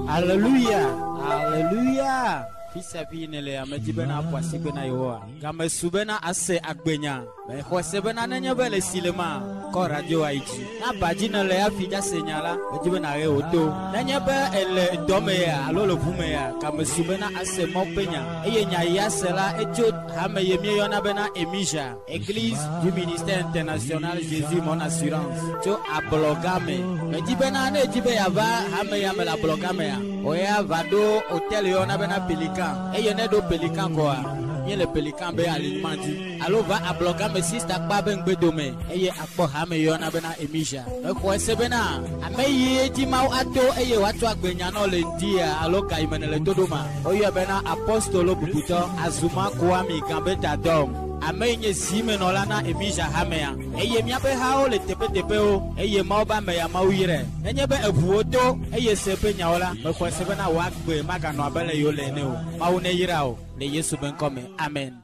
Alléluia. Alléluia. Fisa binele amejibena kwa sibena yoa. Kama subena ase agbenya. Me khosebena nanya bele silema. Ko radio aiji. Na bajina le afija senyala. Mejibena re oto. Nanya be ele domeya alolo bumeya. Kama subena ase mopenya. Eye nya yasela ejo hame yemie yona bena emisha. Église du ministère international Jésus mon assurance. Jo ablogame. Mejibena ne jibe yava hame yame la blogame ya. Oya vado hotel yona bena Pélican. Et y en a d'autres pélicans quoi. Il y a le pélican be alignement dit. Alors va à bloquer mais si t'as pas ben bedome. Et y a pour hame y en a bena emisha. Et quoi c'est bena. Ameye di mau ato et y a watu agbenyano le dia. Alors kaimene le todoma. Oya bena apostolo bubuto azuma kwami gambeta dom. Amenye sime nolana emisha hamea. Eye miabe hao le tepe o. Eye mauba meya mauire. Enye be ebuoto. Eye sepe nyaola. Mekwe sebe na wakbe maga no abele yo le neo. Maune yirao. Le Yesu ben kome. Amen.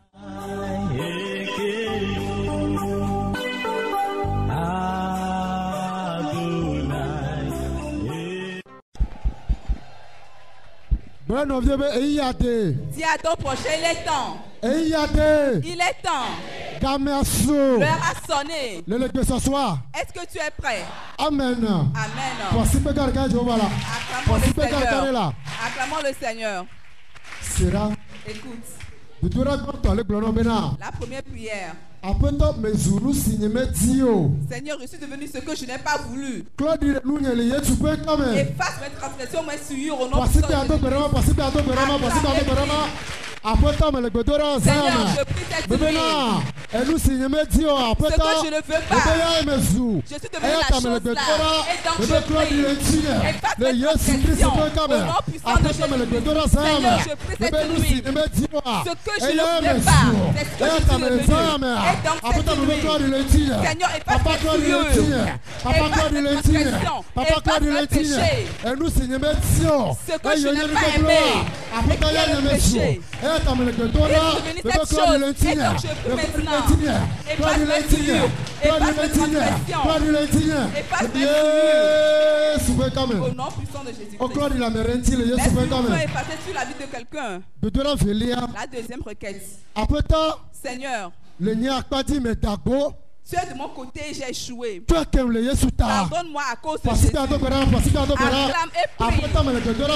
Bueno, dis à ton prochain, il est temps. Il est temps. L'heure a sonné. Est-ce que tu es prêt? Amen. Amen. Acclamons le Seigneur. Écoute. La première prière. Seigneur, je suis devenu ce que je n'ai pas voulu. Efface mes transgressions, mes souillures au nom de Jésus. Seigneur, je prie cette nuit. Ce que je ne veux pas. Je suis devenu la chose là. Et donc je prie. Efface mes transgressions au nom puissant de Jésus. Seigneur, je prie cette nuit. Ce que je ne voulais pas. C'est ce que je suis devenu. Et donc cette nuit. Seigneur, efface mes souillures. Efface mes transgressions. Efface mes péchés. Ce que je n'ai pas aimé. Et qui est le péché. Et je devenu cette chose. Et donc je prie maintenant. Efface mes souillures. Efface mes transgressions. Efface mes souillures. Au nom puissant de Jésus-Christ. Laisse-nous effacer sur la vie de quelqu'un. La deuxième requête. Seigneur, tu es de mon côté, j'ai échoué. Pardonne-moi à cause de Jésus. Acclame et prie.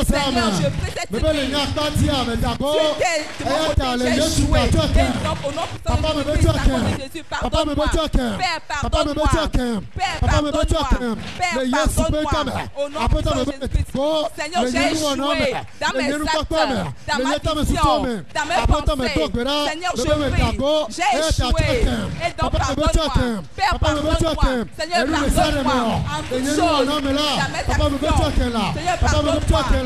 Seigneur, je prie cette nuit. Tu es de mon côté, j'ai échoué. Et donc, au nom puissant de Jésus-Christ, à cause de Jésus, pardonne-moi. Père, pardonne-moi. Père, pardonne-moi. Père, pardonne-moi. Au nom puissant de Jésus-Christ. Seigneur, j'ai échoué dans mes actes, dans ma vision, dans mes pensées. Seigneur, je prie. J'ai échoué. Et donc, pardonne-moi. Père, pardonne-moi. Seigneur, pardonne-moi. En toutes choses. Dans mes actions. Seigneur, pardonne-moi. Seigneur, pardonne-moi.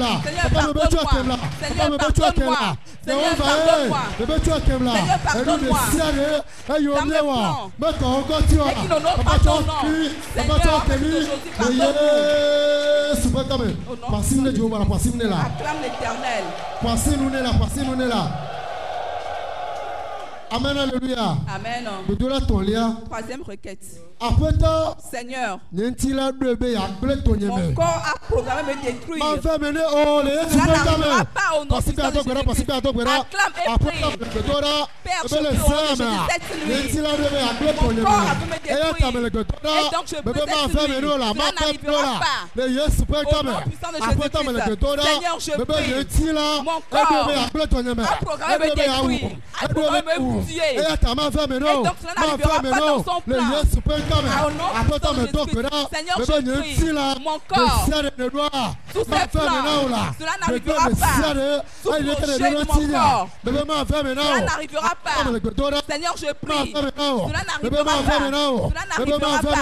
Seigneur, pardonne-moi. Seigneur, pardonne-moi. Seigneur, pardonne-moi. Dans mes plans. Et qui n'honorent pas ton nom. Seigneur, aujourd'hui, pardonne-nous. Acclame l'Éternel. Amen, alléluia. Amen. Troisième requête. Seigneur, mon corps a programmé me détruire. Cela n'arrivera pas au nom puissant de Jésus-Christ. Acclame et prie. Père, je prie au nom de Jésus cette nuit. Mon corps a pu me détruire. Et donc je prie cette nuit. Cela n'arrivera pas. Au nom puissant de Jésus-Christ. Seigneur, je prie. Mon corps a programmé me détruire. A programmé me tuer. Et donc cela n'arrivera pas dans son plan. Au nom puissant de Jésus-Christ. Seigneur, je prie. Mon corps, tous ces plans, cela n'arrivera pas. Tout projet de mon corps, cela n'arrivera pas. Seigneur, je prie. Cela n'arrivera pas. Cela n'arrivera pas.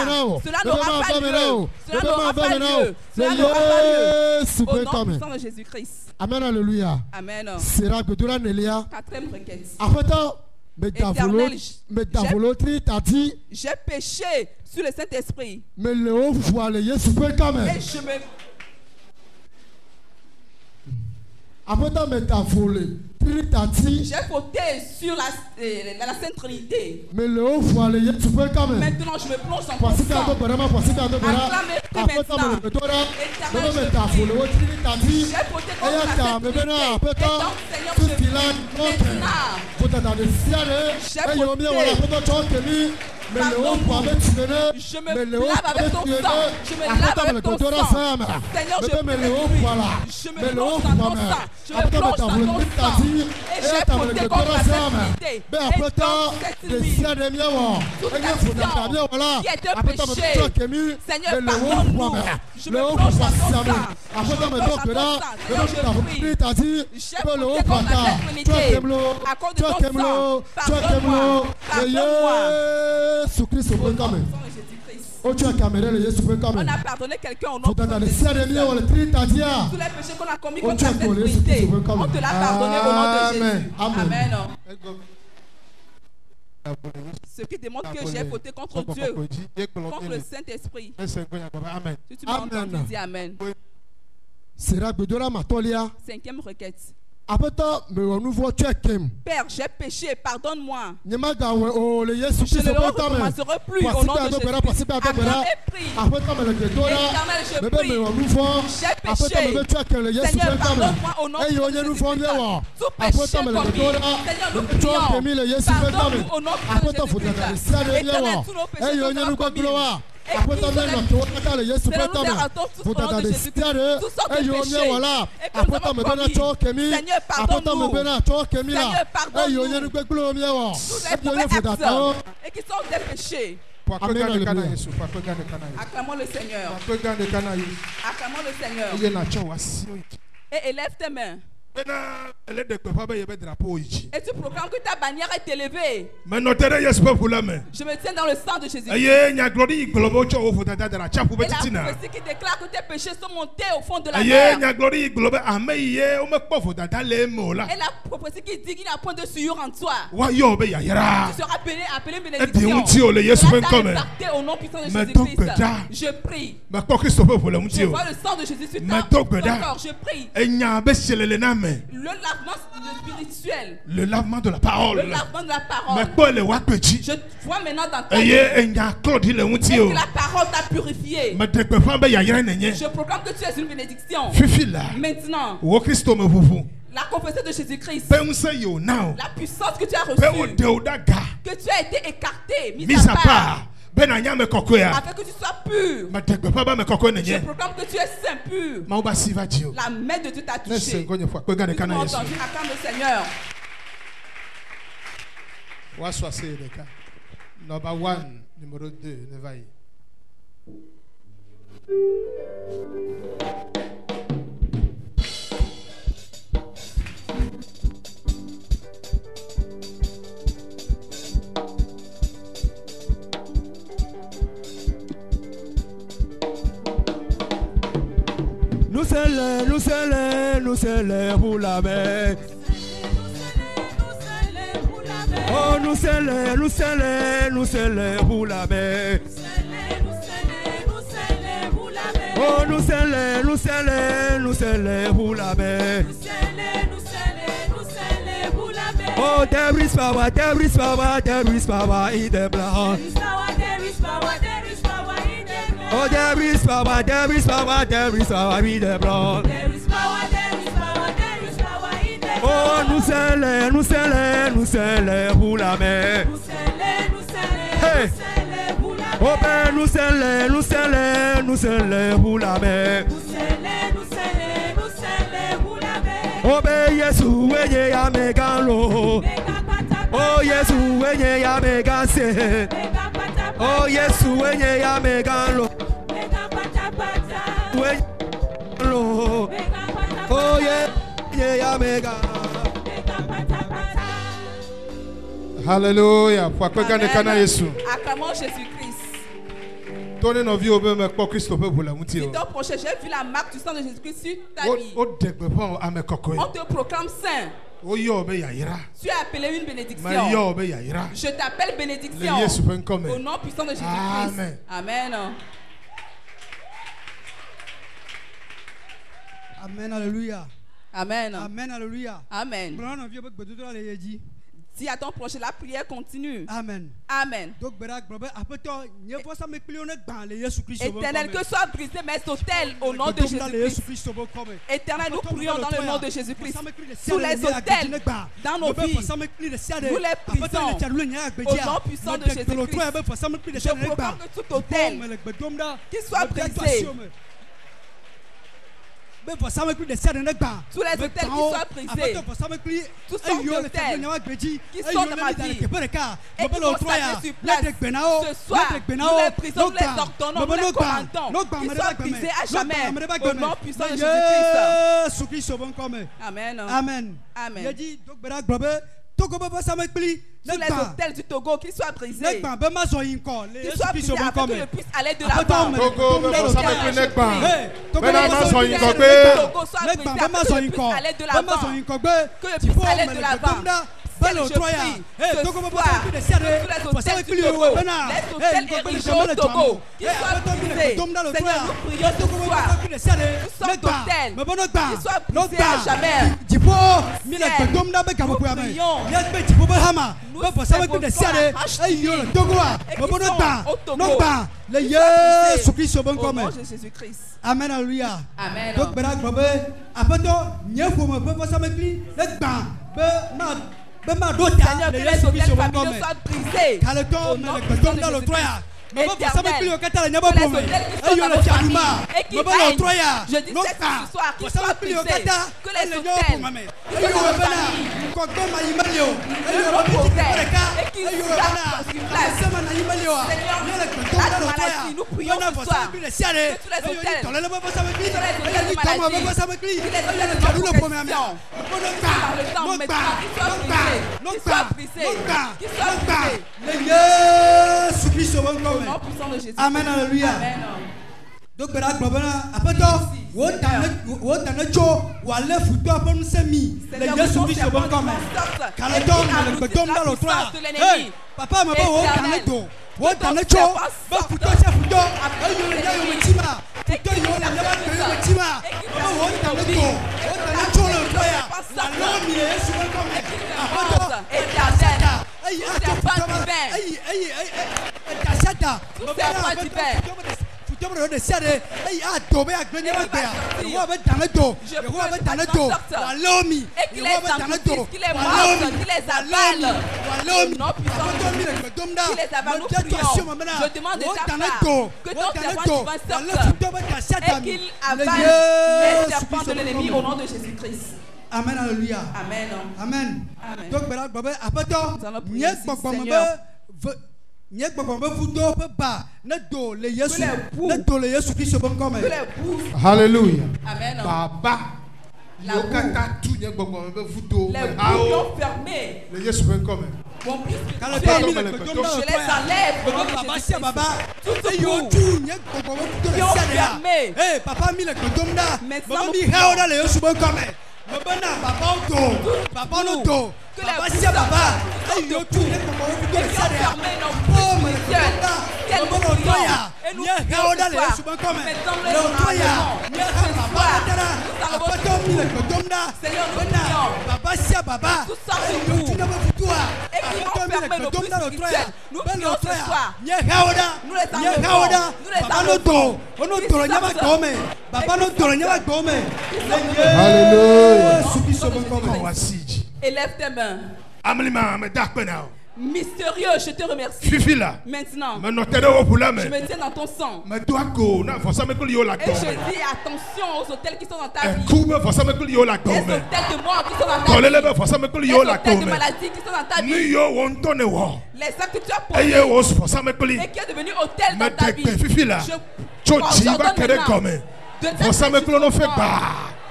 Cela n'aura pas lieu. Cela n'aura pas lieu. Cela n'aura pas lieu. Au nom puissant de Jésus-Christ. Amen, alléluia. Amen. Quatrième requête. Éternel, j'ai péché sur le Saint-Esprit. Et je me... Apota metafole. J'ai fauté sur la Sainte Trinité. Maintenant, je me plonge dans ton sang. Acclame et prie maintenant. Éternel, je prie. J'ai fauté contre la Sainte Trinité. Et donc, Seigneur, je prie maintenant. J'ai fauté. Pardonne-moi. Je me lave avec ton sang. Je me lave avec ton sang. Seigneur, je prie. Je me plonge dans ton sang. Je me plonge dans ton sang. Et j'ai fauté contre la Sainte Trinité. Et donc cette nuit, toute action qui était péché, Seigneur, pardonne-nous. Je me plonge dans ton sang. Je me plonge dans ton sang. Seigneur, je prie. J'ai fauté contre la Sainte Trinité. À cause de ton sang, pardonne-moi. Pardonne-moi. On a pardonné quelqu'un au nom de Jésus. Tous les péchés qu'on a commis contre la Sainte Trinité, on te l'a pardonné au nom de Jésus. Amen. Ce qui démontre que j'ai voté contre Dieu, contre le Saint-Esprit. Si tu m'as entendu, dis Amen. Cinquième requête. Père, j'ai péché, pardonne-moi. Je ne le recommencerai plus au nom de Jésus. Acclame et prie. Éternel, je prie. J'ai péché. Seigneur, pardonne-moi au nom de Jésus. Tout péché commis. Seigneur, nous prions. Pardonne-nous au nom de Jésus. Éternel, tous nos péchés nous avons commis. C'est nous arrêtons tous au nom de Jésus-Christ. Toutes sortes de péchés. Et que nous avons commis. Seigneur, pardonne-nous. Seigneur, pardonne-nous. Tous les mauvais actes et qui sont des péchés. Acclamons le Seigneur. Acclamons le Seigneur. Et élève tes mains. Et tu proclames que ta bannière est élevée. Je me tiens dans le sang de Jésus. Et la prophétie qui déclare que tes péchés sont montés au fond de la mer. Et la prophétie qui dit qu'il n'y a point de souillure en toi. Tu seras appelé bénédiction. Tu seras impacté au nom puissant de Jésus-Christ. Je prie. Je vois le sang de Jésus sur ton corps. Je prie. Le lavement spirituel. Le lavement de la parole. Le lavement de la parole. Je vois maintenant dans ta vie. Et que la parole t'a purifié. Je proclame que tu es une bénédiction. Maintenant. La confession de Jésus-Christ. La puissance que tu as reçue. Que tu as été écarté, mis à part. Afin que tu sois pur. Je proclame que tu es saint pur. La main de Dieu t'a touché. Tu m'as entendu, acclame le Seigneur. Number 1, numéro 2, Nevaï. Nous scellons pour la mer. Oh, nous scellons pour la mer. Oh, nous scellons pour la mer. Oh, there is power in the blood. Oh, there is power in the blood. Oh, nous scellons pour la mer. Hey. Oh, ben nous scellons pour la mer. Oh, ben Yesu wenye ya megalo. Oh, Yesu wenye ya megase. Oh, Yesu wenye ya megalo. Oh, yeah, mega. Hallelujah. Acclamons Jésus-Christ. Si ton prochain, j'ai vu la marque du sang de Jésus-Christ sur ta vie. On te proclame saint. Tu es appelé une bénédiction. Je t'appelle bénédiction. Au nom puissant de Jésus-Christ. Amen. Amen. Amen. Alléluia. Amen. Amen, alléluia. Amen. Si à ton prochain, la prière continue. Amen. Amen. Éternel, que soit brisé mes autels au nom de Jésus-Christ. Éternel, nous prions dans le nom de Jésus-Christ. Sous les autels, dans nos vies, nous les prisons. Au nom puissant de Jésus-Christ. Je proclame que tout autel qui soit brisé. Tous les hôtels qui soient brisés, tous sortes d'hôtels qui sont dans ma vie et qui vont s'atteler sur place, ce soir, nous les brisons, nous les ordonnons, nous les commandons, qu'ils soient brisés à jamais, au nom puissant de Jésus-Christ. Amen. Amen. Amen. Tous les hôtels du Togo qui soient brisés, qu'ils soient brisés afin que je puisse aller de l'avant. Que je puisse aller de l'avant. Je prie ce soir, tous les hôtels du Togo, les hôtels érigés au Togo, qui soient brisés. Seigneur, nous prions ce soir, tous sortes d'hôtels, qui soient brisés à jamais. Nous prions, nous savons et qui sont au Togo, au nom de Jésus-Christ. Amen, alléluia. Amen. Seigneur, que les hôtels familiaux soient brisés. Au nom puissant de Jésus-Christ. Éternel, que les hôtels qui sont dans nos familles et qui règnent, je dis ce soir, qu'ils soient brisés. Que les hôtels qui sont dans nos familles, et qui restent sur place. Seigneur, la maladie, nous prions ce soir que tous les hôtels de maladie, tous les hôtels de protection, par le temps maintenant, qu'ils soient brisés, qu'ils soient brisés. Au nom puissant de Jésus. Amen, alléluia. Amen. Donc, Amen, alléluia. Amen. Amen. Amen. Donc, Hallelujah. Amen. Baba. Les bouillons fermés. Le Yesu ben comme. Bon, je les enlève. Élève tes mains. Mystérieux, je te remercie. Maintenant, je me tiens dans ton sang. Et je dis attention aux hôtels qui sont dans ta vie. Les hôtels de mort qui sont dans ta vie. Les hôtels de maladie qui sont dans ta vie. Les actes que tu as posés et qui est devenu hôtel dans ta vie.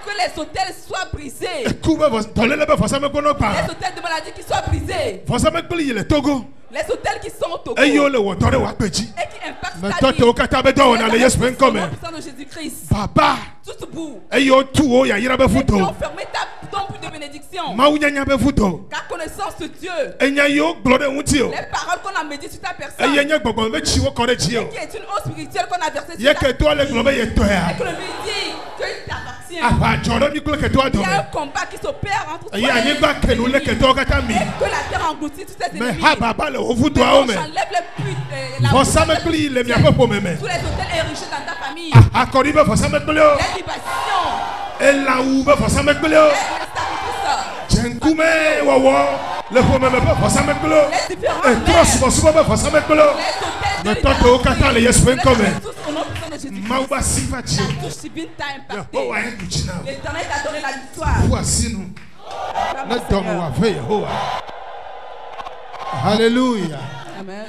Que les hôtels soient brisés. Les hôtels de maladie qui soient brisés. Les hôtels qui sont au Togo et qui impactent ta vie. De Jésus-Christ. Papa. Tout bout. Et qui ont fermé ton but de bénédiction. Car connaissance de Dieu. Les paroles qu'on a méditées sur ta personne. Et qui est une eau spirituelle qu'on a versée sur ta personne. Et que le lui dit que ta partie. Il y a un combat qui s'opère entre toi et que la terre engloutit tous ses ennemis. J'enlève les buts, la tous les hôtels érigés dans ta famille. Les libations. L'Éternel t'a donné la victoire. Alléluia. Amen.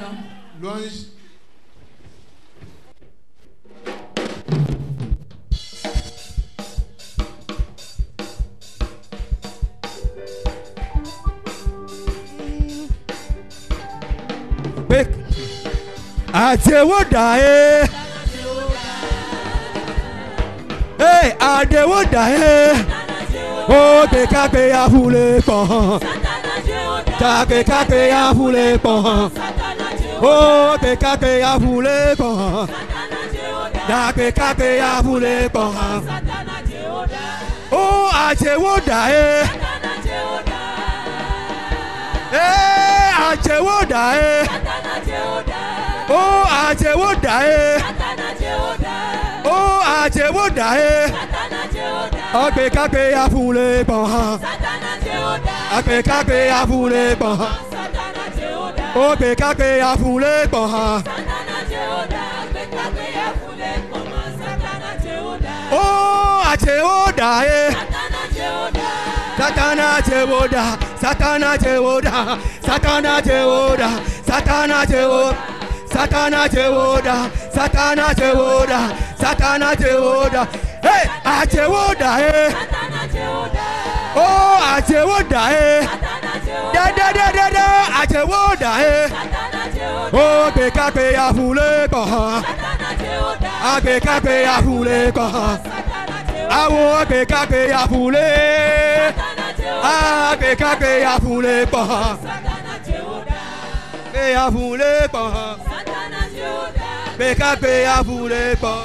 Louange. Adewoda Adewoda oh keke ya fule pon keke ya fule pon oh keke ya fule pon keke ya fule pon oh Adewoda Adewoda oh Adewoda oh Adewoda keke ya fule pon keke ya fule pon oh keke ya fule pon oh Adewoda Satana Jewoda Satana Jewoda Satana Jewoda Satana Jewoda Satana Jewoda Satana Jewoda Satana Jewoda hey Ajewoda oh Ajewoda da Ajewoda oh keke ya fule pon keke ya fule pon awo keke ya fule keke ya fule pon keke ya fule pon keke ya fule pon.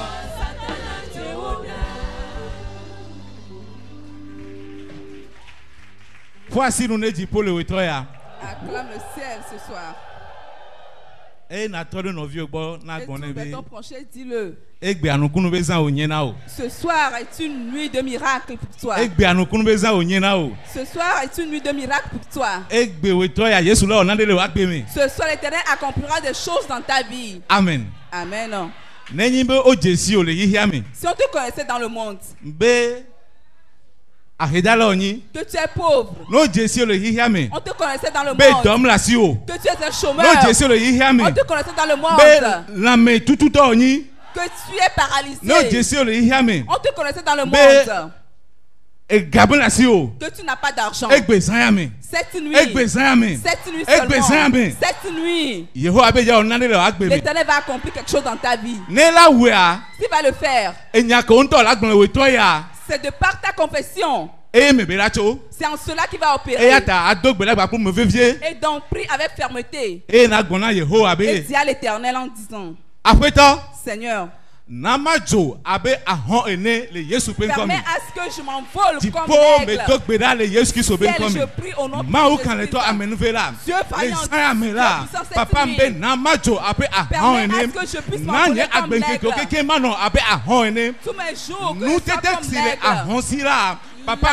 Voici nous ne dit pour le wetoya. Acclame le ciel ce soir. Et n'attendons nos vieux bords n'a gonné. Dis-le. Ce soir est une nuit de miracle pour toi. Ce soir est une nuit de miracle pour toi. Ce soir l'Éternel accomplira des choses dans ta vie. Amen. Amen. Si on te connaissait dans le monde, que tu es pauvre, on te connaissait dans le monde, que tu es un chômeur, on te connaissait dans le monde, que tu es paralysé, on te connaissait dans le monde, que tu n'as pas d'argent. Cette nuit seulement, cette nuit, l'Éternel va accomplir quelque chose dans ta vie. S'il va le faire, c'est de par ta confession. C'est en cela qu'il va opérer. Et donc prie avec fermeté. Et dis à l'Éternel en disant, Seigneur, permets à ce que je m'envole comme l'aigle. Ciel, je prie au nom de Jésus. Dieu vaillant, Papa, permets à ce que je puisse m'envoler comme l'aigle. Tous mes jours, que je sois comme l'aigle. Papa,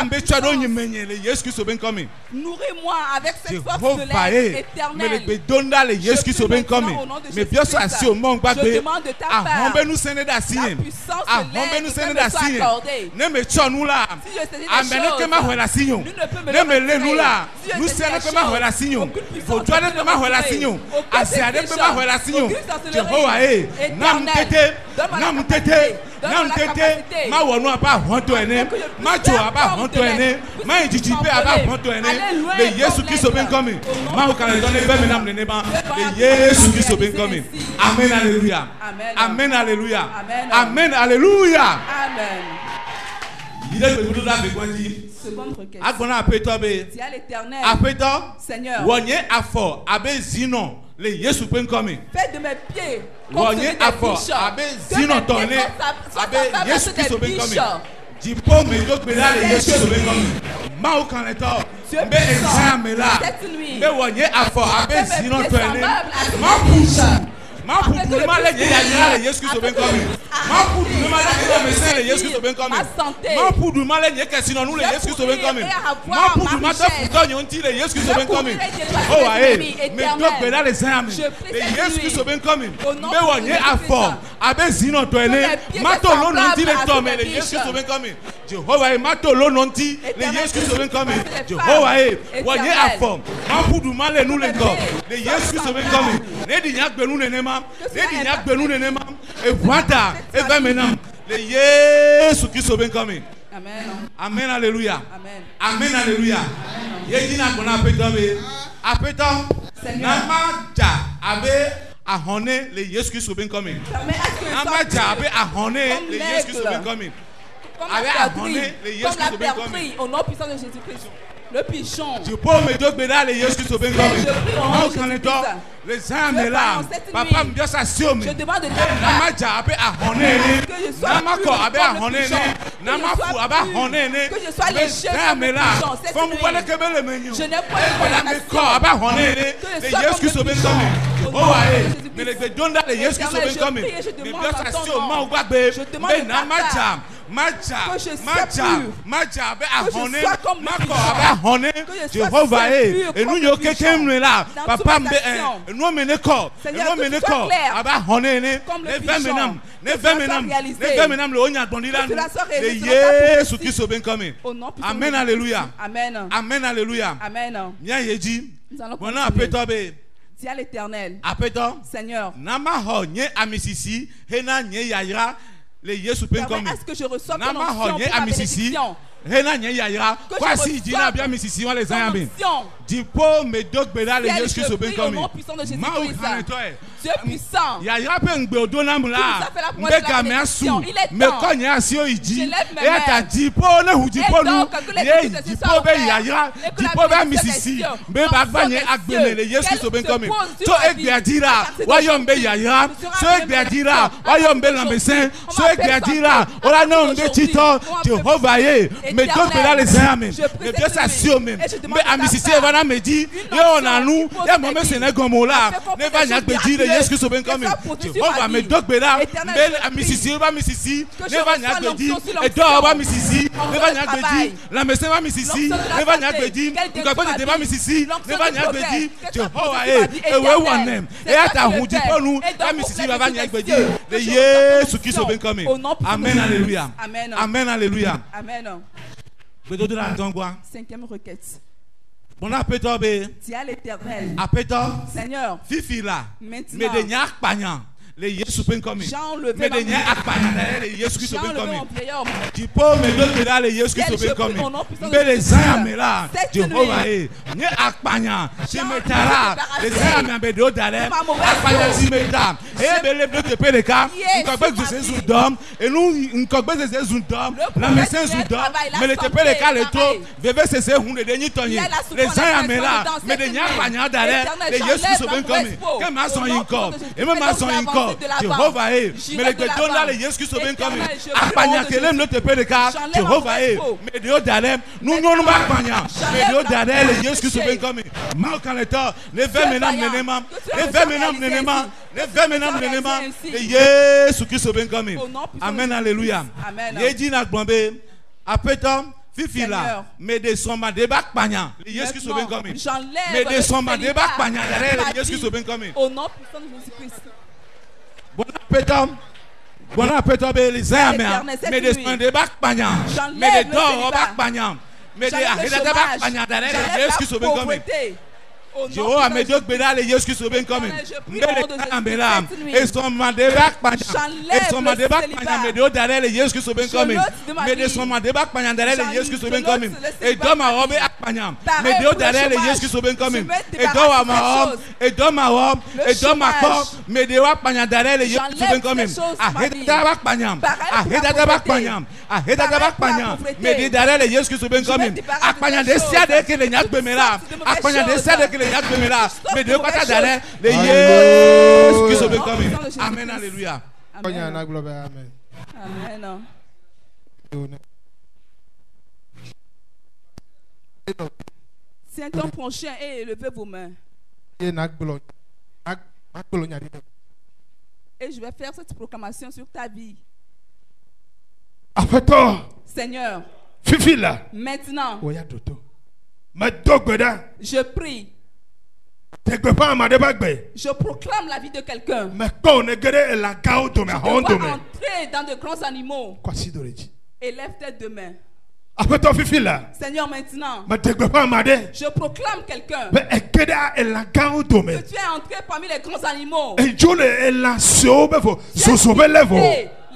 nourris-moi avec cette force de l'aigle éternelle. Je demande de ta part la puissance de l'aigle que me soit accordée. Si je sais des choses, nous ne peut me le retirer. Si je sais des choses, aucune puissance ne peut me le retirer. Amen, alléluia. Amen, alléluia. Amen, alléluia. Seconde requête. Dis à l'Éternel, Seigneur, fais de mes pieds comme celui des biches, que mes pieds soient des biches. Dipo me do gbera le Yesu so be komi. Ma o kan le to. Be exam la. Be wonye afọ abe sino to ene. Ma push. Ma push le ma le ya le Yesu so be komi. Ma push le ma le me se le Yesu so be komi. Ma push le ma le ye ke sino nu le Yesu so be komi. Ma push le ma ta futo yon ti le Yesu so be komi. Oh aye. Me do gbera le exam. Le Yesu so be komi. Be wonye afọ abe sino to ene. Ma to lo no ti le to me le Yesu so be komi. Jehovah mato lo nonti le Yesu so ben come. Jehovah wonye afom ma pudu male nu le go le Yesu so ben come. Ne di nya gbenu ne nema ne di nya gbenu ne nema e vuata e va menam le Yesu ki so ben come. Amen. Amen alléluia. Amen. Amen alléluia. Ye dina kona apeto na ma ja abe ahone le Yesu ki so ben come. Na ma ja abe ahone le Yesu ki so ben come. Comme la perdrix au nom puissant de Jésus-Christ. Le pigeon. Tu peux me dire les Yesu Christ ben comme. Les âmes là. Papa me dit ça sur moi. Je demande de Namaja abe ahone. Namako abe ahone. Namafu abe ahone. Que je sois léger comme Comme vous voyez que le menu. Je n'ai pas abe ahone. Les Yesu Christ ben comme. Oh ouais. Mais les dons là les Yesu Christ ben comme. Me dit ça sur moi ou babe. Mais Namaja Maja abe ahone. Mako abe ahone. Jehovah et nous yo kekem là. Papa mbe nous meneko. Nous meneko abe ahone ne. Ne venam le onya bondila. Le Yesu Christ ben comme. Amen alléluia. Amen. Amen alléluia. Amen. Mia yeji. Bona apeto be. Dis à l'Éternel. Apeto. Seigneur. Nama ho nye amisisi hena nye yayra. Le Yesu ben comme. Est-ce que je reçois ton onction pour ma bénédiction? Hena nye yayra. Kwa si dina bien misisi wa les ayambe. Dipo me dog bela le Yesu Christ ben comme. Ma o kan to e. Dieu puissant. Yayra pe ngbe odonam la. Mbe ga me asu. Me konya asio iji. E ta dipo ne hu dipo nu. Ye dipo be yayra. Dipo be misisi. Mbe bagbanye agbene le Yesu Christ ben comme. So egbe adira. Wa yo mbe yayra. So egbe adira. Wa yo mbe lambesen. So egbe adira. Ola no mbe chito. Jehovah ye. Me dog bela les ayambe. Me Dieu s'assure me. Mbe amisisi evana me di. Ye ona nu. Ye mo me sene gomola. Ne va nya gbe di Yesu Christ ben comme. Jehovah me dog bela. Mbe amisisi ba misisi. Ne va nya gbe di. E do ba misisi. Ne va nya gbe di. La mesen ba misisi. Ne va nya gbe di. Ngakwe de ba misisi. Ne va nya gbe di. Jehovah e we wonem. E ata hu di ponu. Ba misisi ba nya gbe di. Le Yesu Christ ben comme. Amen alléluia. Amen. Amen alléluia. Amen. Bedo de la tongwa. Cinquième requête. Bon appétit be. Dis à l'Éternel. Appétit. Seigneur. Fifi là. Maintenant. Mais de nyak pagnan. Le Yesu ben comme. J'ai enlevé mais de nyak pagnan le Yesu Christ ben comme. Tu peux me donner là le Yesu Christ ben comme. Mais les âmes là. Jehovah ni akpagnan. Je metara. Les âmes be do dalem. Akpagnan si meta. Et be le bloc pe le cas. Nkogbe de ces dom et nous nkogbe de ces dom. La médecin dom. Mais le te pe le cas le to. Bébé c'est ces hunde de ni tonye. Les âmes là. Mais de nyak pagnan dalem. Le Yesu Christ ben comme. Que ma son encore. Et même ma son encore. Jehovah mais le don là le Yesu Christ ben comme. Akpagnan kelem le te pe le cas. Jehovah mais de dalem. Nous non pas akpagnan. Mais de dalem le Yesu Christ ben comme. Ma kan le to. Le ve menam nenema. Le ve menam nenema. Le ve menam nenema. Le Yesu Christ ben comme. Amen alléluia. Ye dit na gbombe. Apetom Fifi là, mais de son ma débat pagnan. Yesu Christ ben comme. Mais de son ma débat pagnan derrière Yesu Christ ben comme. Au nom puissant de Jésus-Christ. Bon appétit. Bon appétit les âmes. Mais de son débat pagnan. Mais de dor bac pagnan. Mais de arrêter bac pagnan derrière Yesu Christ ben comme. Jehovah me dog bela le Yesu Christ ben comme. Mbele ambela. Et son ma débat pagnan. Et son ma débat pagnan mais de derrière le Yesu Christ ben comme. Mais de son ma débat pagnan derrière le Yesu Christ ben comme. Et dom ma robe pagnan. Mais de derrière le Yesu Christ ben comme. Et dom ma robe. Et dom ma robe. Et dom ma corps. Mais de wa pagnan derrière le Yesu Christ ben comme. Aheda bac pagnan. Aheda bac pagnan. Aheda bac pagnan. Mais de derrière le Yesu Christ ben comme. Akpagnan de sia de que le nyak bemela. Akpagnan de sia de que le nyak bemela. Mais de quoi derrière le Yesu Christ ben comme. Amen alléluia. Amen. Amen. Tiens ton prochain et levez vos mains. Et je vais faire cette proclamation sur ta vie. Seigneur, maintenant, je prie. Je proclame la vie de quelqu'un. Tu dois entrer dans de grands animaux. Élève tes deux mains. Seigneur, maintenant, je proclame quelqu'un que tu es entré parmi les grands animaux. Tu as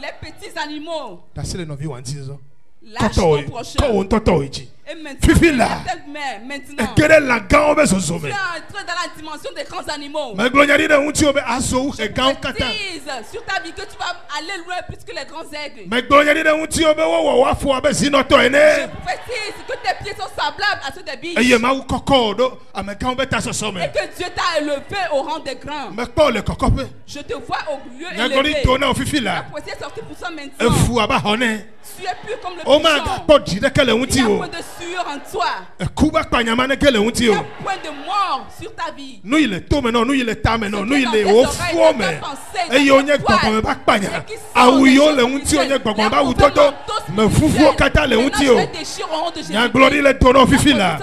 les petits animaux. Lâche ton prochain. Et maintenant, tu es entré dans la dimension des grands animaux. Je précise sur ta vie que tu vas aller loin plus que les grands aigles. Je précise que tes pieds sont semblables à ceux des biches. Et que Dieu t'a élevé au rang des grands. Je te vois au lieu élevé. La poésie est sortie pour ça maintenant. Tu es plus comme le pigeon. Il y a point de sueur en toi. Il y a point de mort sur ta vie. Nous il est tôt maintenant, nous il est tard maintenant, nous il est au fond mais. Et il y a pas pagna. Ah oui yo le unti on y gbogbo ba wu toto. Me fufu kata le unti o. Il y a gloire le tono fifi là.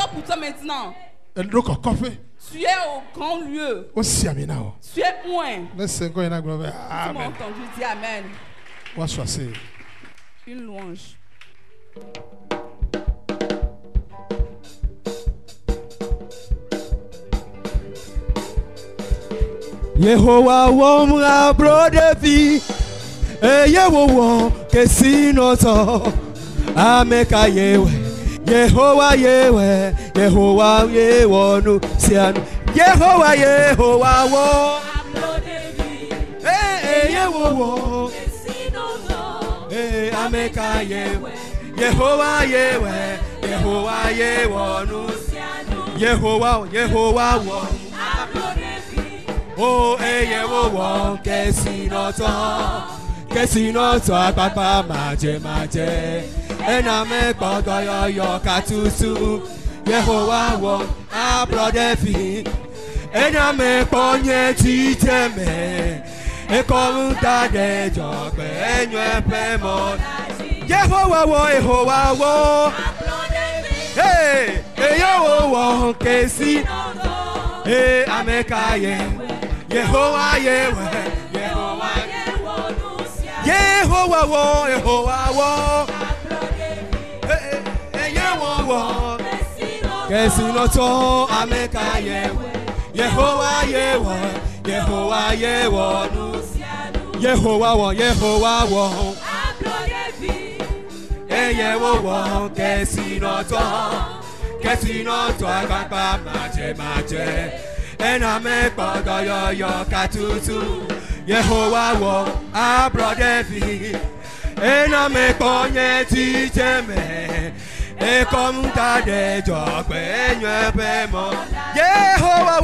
Tu es au grand lieu. Tu es loin. Tu m'as entendu dire amen. Une louange. Yehowa womra brodevi Yehowa kesinoto ameka yewe Yehowa yewe Yehowa yewonu sianu Yehowa Yehowa wo brodevi Yehowa ameka yewe Yehowa yewe Yehowa yewonu Yehowa Yehowa wo oh Yehowa kesinoto apapa maje ename gbọdọ yọyọ katusu Yehowa wo abrodefi ename ponye titeme ekomudade jọpẹ enyo ẹpẹ mọ Yehowa wo Yehowa kesinoto ameka yewe Yehowa yewe Yehowa Yehowa wo Yehowa kesinoto ameka yewe Yehowa yewe Yehowa Yehowa wo Yehowa kesinoto akapa maje ename gbọdọ yọyọ katutu Yehowa wo abrodevi ename ponye titeme ekomudade jọpẹ enyo ẹpẹ mọ Yehowa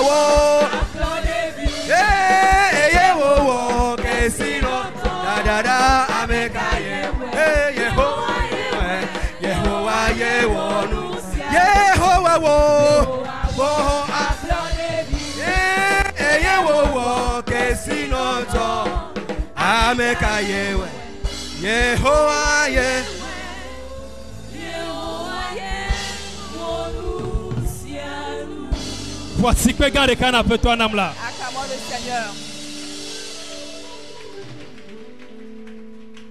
wo Yehowa kesinoto dadada ameka Yehowa yewonu Yehowa wo Yehowa kesinoto ameka yewe Yehowa voici que garde kana peut toi namla acclamons le Seigneur.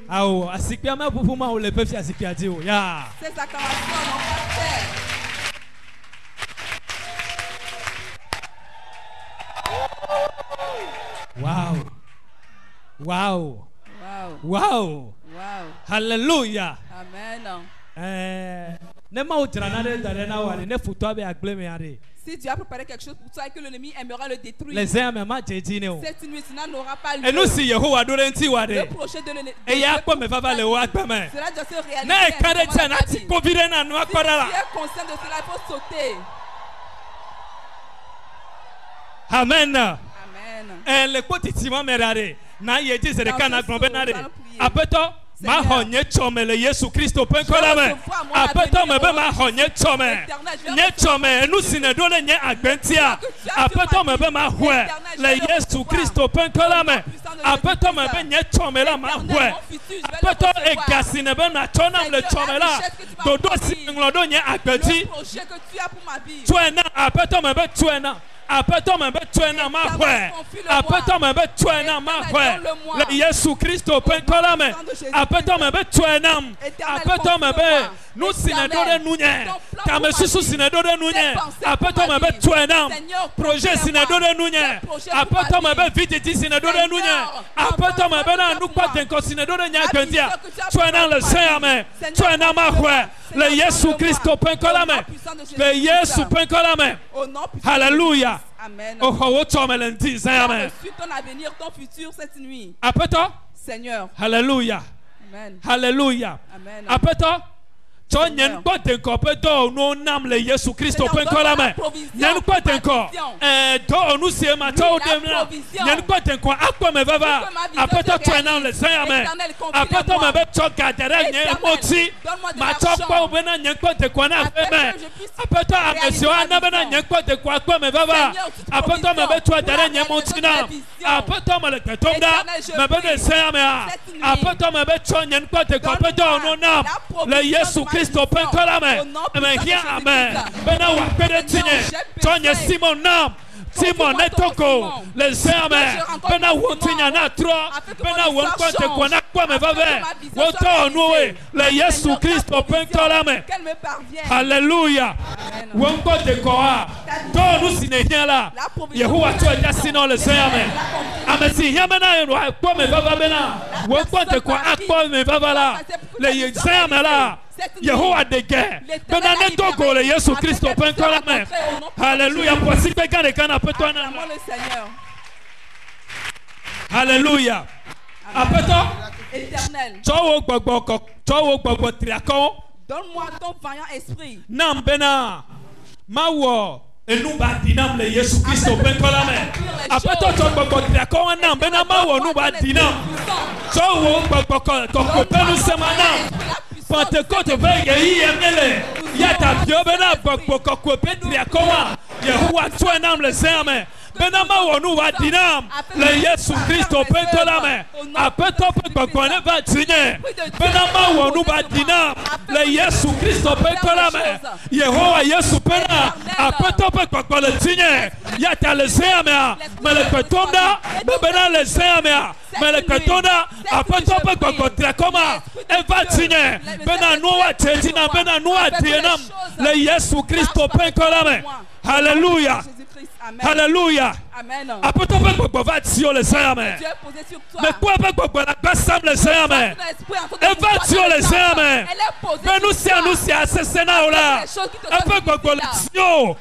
Aou asikpia ma pupuma ou le peuple asikpia dio ya ces acclamations n'ont pas fait. Wow. Hallelujah. Amen. Si Dieu a préparé quelque chose pour toi et que l'ennemi aimera le détruire, cette nuit n'aura pas lieu. Le projet de l'ennemi cela doit se réaliser. Si tu es conscient de cela, il faut sauter. Amen. Le quotidien merare na yeji zere kana grombe nare apeto ma honye chome le Yesu Kristo penkolame apeto mebe ma honye chome nye chome nu sine dole nye agbentia apeto mebe ma hwe le Yesu Kristo penkolame apeto mebe nye chome la ma hwe apeto egasine be na chonam le chome la dodo singlodo nye agbenti tuena apeto mebe tuena apeto mebe tuena ma hwe apeto mebe tuena ma hwe le Yesu Kristo penkolame apeto mebe tuena apeto mebe nu sine dore nunye kame susu sine dore nunye apeto mebe tuena projet sine dore nunye apeto mebe viditi sine dore nunye apeto mebe na nukpa denko sine dore nya gwendia tuena le Seigneur tuena ma hwe le Yesu Kristo penkolame le Yesu penkolame hallelujah. Amen. Oh, oh, amen. Ton avenir, ton futur cette nuit. Apeto. Seigneur. Hallelujah. Amen. Hallelujah. Amen. Apeto. Cho nyen kwa tenko pe do no nam le Yesu Kristo penkola me nyen kwa tenko do nu sie ma cho dem na nyen kwa tenko akwa me baba apeto to na le Seigneur me apeto me be cho gadere nyen moti ma cho kwa be na nyen kwa tenko na fe me apeto amesio na be na nyen kwa tenko akwa me baba apeto me be cho gadere nyen moti na apeto me le ketomda me be le Seigneur me apeto me be cho nyen kwa tenko pe do no nam le Yesu Kristo penkolame amen here amen bena wa pede tinye tonye Simon nam Simon netoko le Seigneur bena wontinya na tro bena won kwante kwana kwa me vave woto nowe le Yesu Kristo penkolame hallelujah won kwante kwa to nu sinehia Yehowa to ja sino le Seigneur amesi yamena yo kwa me vava bena won kwante kwa akwa me vava la le Seigneur la Yehowa de guerre. Benane togo le Yesu Kristo penkola me. Hallelujah. Posi pe kane kana peto na. Hallelujah. Apeto. Éternel. Chowo gbogbo triakon. Donne-moi ton vaillant esprit. Nam bena mawo enu ba dinam le Yesu Kristo penkola me. Apeto chowo gbogbo triakon nam bena mawo nu ba dinam. Chowo gbogbo ko penu semana. Pentecôte veille yemele yata biobena bokko ko petria kowa Yehowa tuenam le Seigneur bena ma wonu wa dinam le Yesu Kristo pentolame apeto bokko ne va tinye bena ma wonu ba dinam le Yesu Kristo pentolame Yehowa Yesu pena apeto bokko le tinye yata le Seigneur me le petonda bena le Seigneur me le petonda apeto bokko trakoma eva tinye bena noa tetina bena noa tienam le Yesu Kristo penkolame hallelujah hallelujah apeto bokko va tio le Seigneur mais quoi bokko la basam le Seigneur eva tio le Seigneur benu si asesena ola bokko le tio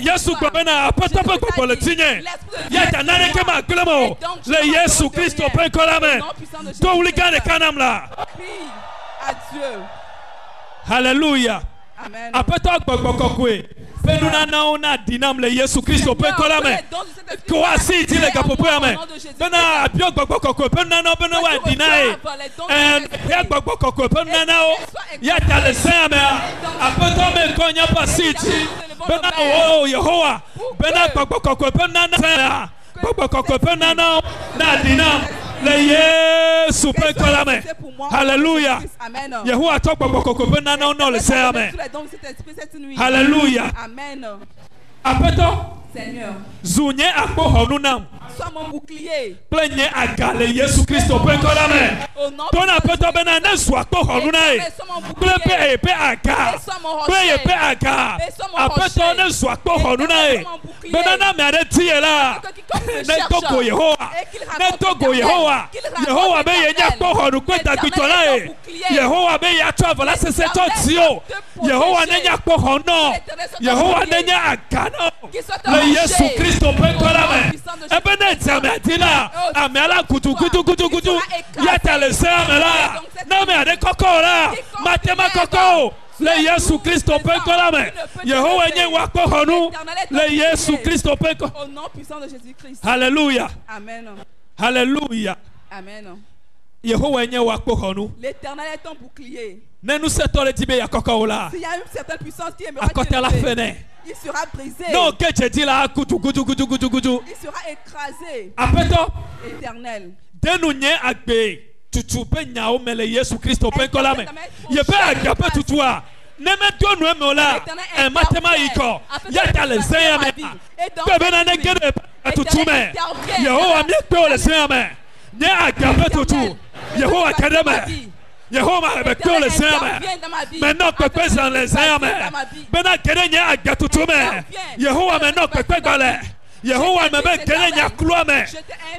Yesu bena apeto bokko le tinye yata nane kema glemo le Yesu Kristo penkolame to uligane kanam la à Dieu. Hallelujah. Amen. Apeto gbogbo kwe. Benuna naona dinam le Yesu Kristo penkolame. Ko asi ti le gapopo ame. Bena abio gbogbo kwe benuna no bena wa dinae. Ya gbogbo kwe benuna na o. Ya tale same. Apeto me konya pasiti. Bena o Yehowa. Bena gbogbo kwe benuna na. Gbogbo kwe benuna na dinam. Le Yesu penkolame. Hallelujah. Yehowa talk about kokopena na no le say amen. Hallelujah. Amen. Apeto. Seigneur. Zunye akpo honu nam. Sois mon bouclier. Plenye agale Yesu Kristo penkolame. Ton apeto bena ne so akpo honu nai. Plepe pe aga. Plepe pe aga. Apeto ne so akpo honu nai. Bena na me aretie la. Ne toko Yehowa. Ne toko Yehowa. Yehowa be ye nya akpo honu kweta kwitola e. Yehowa be ya travel asese totio. Yehowa ne nya akpo honu. Yehowa ne nya agano. Le Yesu Kristo penkolame. Ebene tiametila amela kutu yata le samela na me ade kokora matema koko le Yesu Kristo penkolame Yehowa nye wako honu le Yesu Kristo penko au nom puissant de Jésus-Christ. Hallelujah. Amen. Hallelujah. Amen. L'Éternel est ton bouclier. S'il y a une certaine puissance qui aimerait t'élever, il sera brisé. Il sera écrasé. Éternel. Yehovah avec les saints. Maintenant que tu es dans les saints. Maintenant que tu es dans Yehovah maintenant que tu es dans les Yehovah me met Kenya Kloame.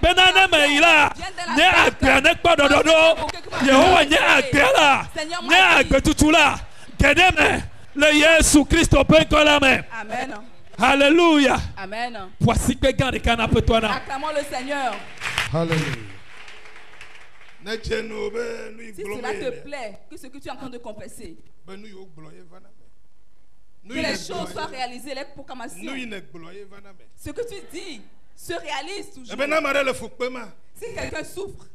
Benana me ila. Ne agane pas dodo. Yehovah ne agela. Ne agatutula. Kedeme le Jésus Christ penkolame. Amen. Alléluia. Amen. Voici que garde canapé toi là. Acclamons le Seigneur. Alléluia. Si cela te plaît, que ce que tu es en train de confesser, que les choses soient réalisées, les proclamations, ce que tu dis se réalise toujours. Si quelqu'un souffre,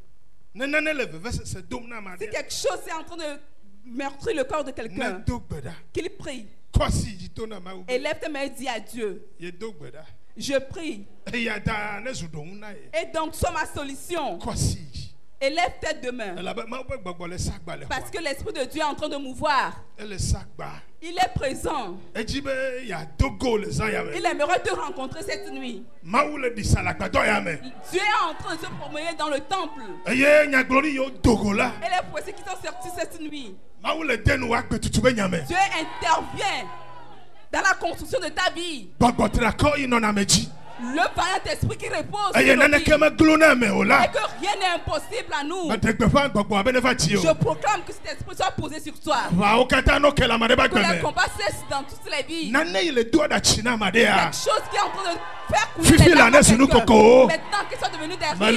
si quelque chose est en train de meurtrir le corps de quelqu'un, qu'il prie. Élève tes mains et dis à Dieu, je prie. Et donc, sois ma solution. Élève tes deux mains. Parce que l'Esprit de Dieu est en train de mouvoir. Il est présent. Il aimerait te rencontrer cette nuit. Dieu est en train de se promener dans le temple. Et les prophéties qui sont sorties cette nuit. Dieu intervient dans la construction de ta vie. Le vaillant esprit qui repose sur nos vies. Et que rien n'est impossible à nous. Je proclame que cet esprit soit posé sur toi. Que le combat cesse dans toutes les vies. Quelque chose qui est en train de faire couler les larmes de quelqu'un. Maintenant qu'il soit devenu des rires. Je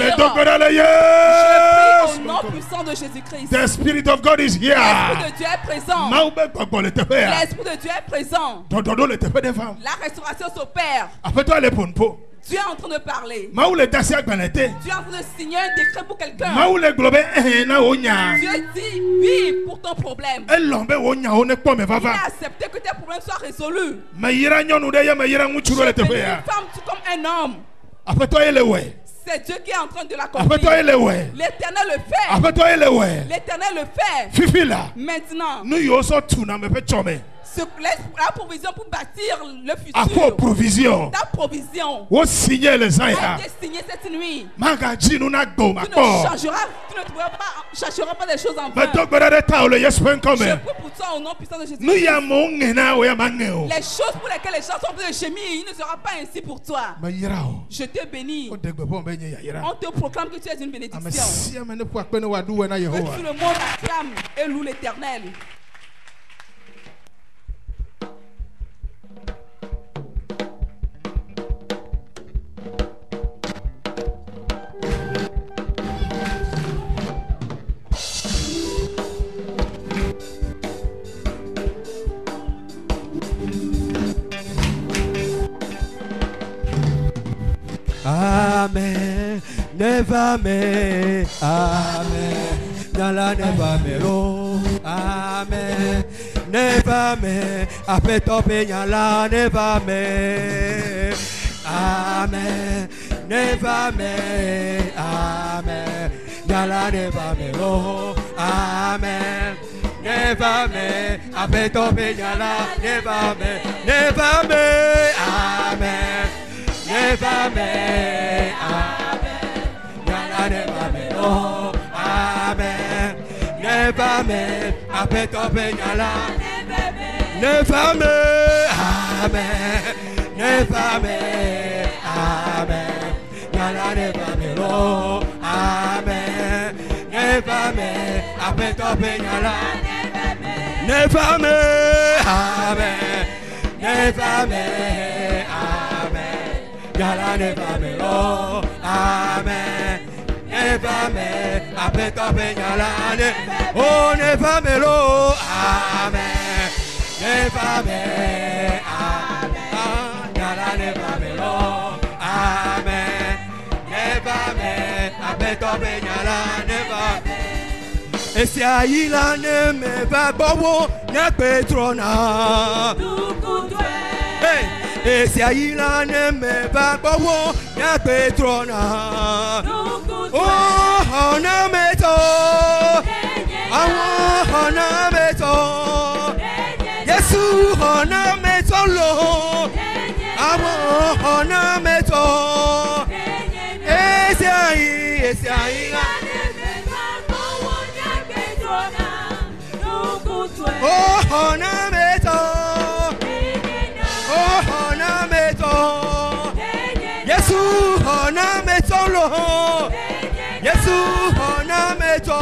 prie au nom puissant de Jésus-Christ. L'Esprit de Dieu est présent. L'Esprit de Dieu est présent. La restauration s'opère. Dieu est en train de parler. Dieu est en train de signer un décret pour quelqu'un. Dieu dit oui pour ton problème. Il a accepté que tes problèmes soient résolus. Je bénis une femme tout comme un homme. C'est Dieu qui est en train de l'accomplir. L'Éternel le fait. L'Éternel le fait. Maintenant. La provision pour bâtir le futur. Ta provision. A été signée cette nuit. Tu ne changeras pas des choses en vain. Je prie pour toi au nom puissant de Jésus. Les choses pour lesquelles les gens sont en train de gémir, il ne sera pas ainsi pour toi. Je te bénis. On te proclame que tu es une bénédiction. Que tout le monde acclame et loue l'Éternel. Amen, never me, amen, nala never me lo, amen, never me, apetope nyala never me, amen, never me, amen, nala never me lo, amen, never me, apetope nyala never me, amen. Never me, amen. Yala never me, oh, amen. Never me, apetope yala. Never me, amen. Never me, amen. Yala never me, oh, amen. Never me, apetope yala. Never me, amen. Never me, amen. Yala never me, oh, amen. Never me, apetope yala. Oh, never me, oh, amen. Never me, amen. Yala never me, oh, amen. Never me, apetope yala. Never me. esi ayila ne me ba bowo na petrona esi ayila ne me ba bowo na petrona oh na meto awo na meto Yesu na meto lo awo na meto esi ayila oh na meto oh na meto Yesu na meto lo Yesu na meto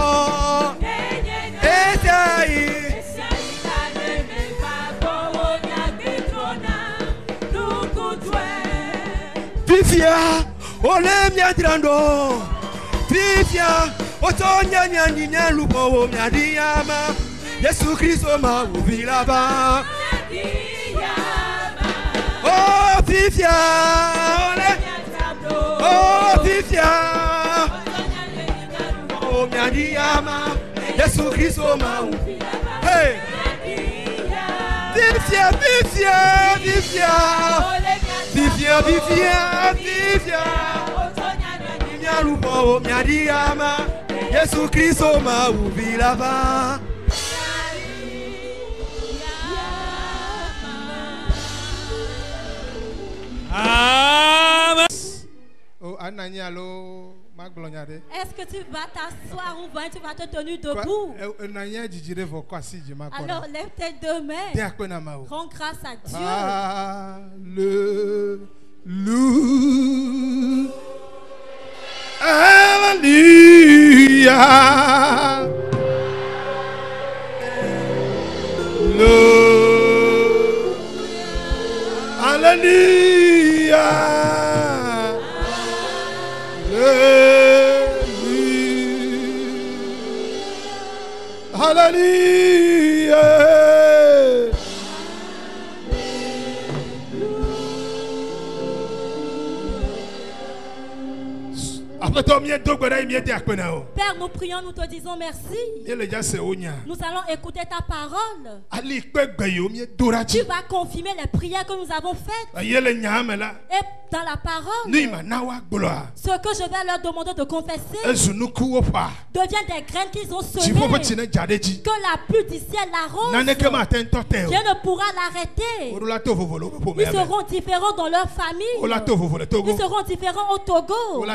etai Fifia ole miadrando Fifia otonya nyani nelupo wo miadiama Yesu Kristo ma uvilaba oh Fifia ole oh Fifia oh miadiama Yesu Kristo ma uvilaba hey Fifia Fifia Fifia Fifia Fifia Fifia Nyalupo miadiama Yesu Kristo ma uvilaba Amen. Oh, Ananialo, ma gloriade. Est-ce que tu vas t'asseoir ou bien tu vas te tenir debout? Alors lève tes deux mains. Rends grâce à Dieu. Alléluia. Alléluia. Hallelujah. Père, nous prions, nous te disons merci. Nous allons écouter ta parole. Tu vas confirmer les prières que nous avons faites. Et dans la parole, ce que je vais leur demander de confesser devient des graines qu'ils ont semées. Que la pluie du ciel l'arrose. Dieu ne pourra l'arrêter. Ils seront différents dans leur famille. Ils seront différents au Togo.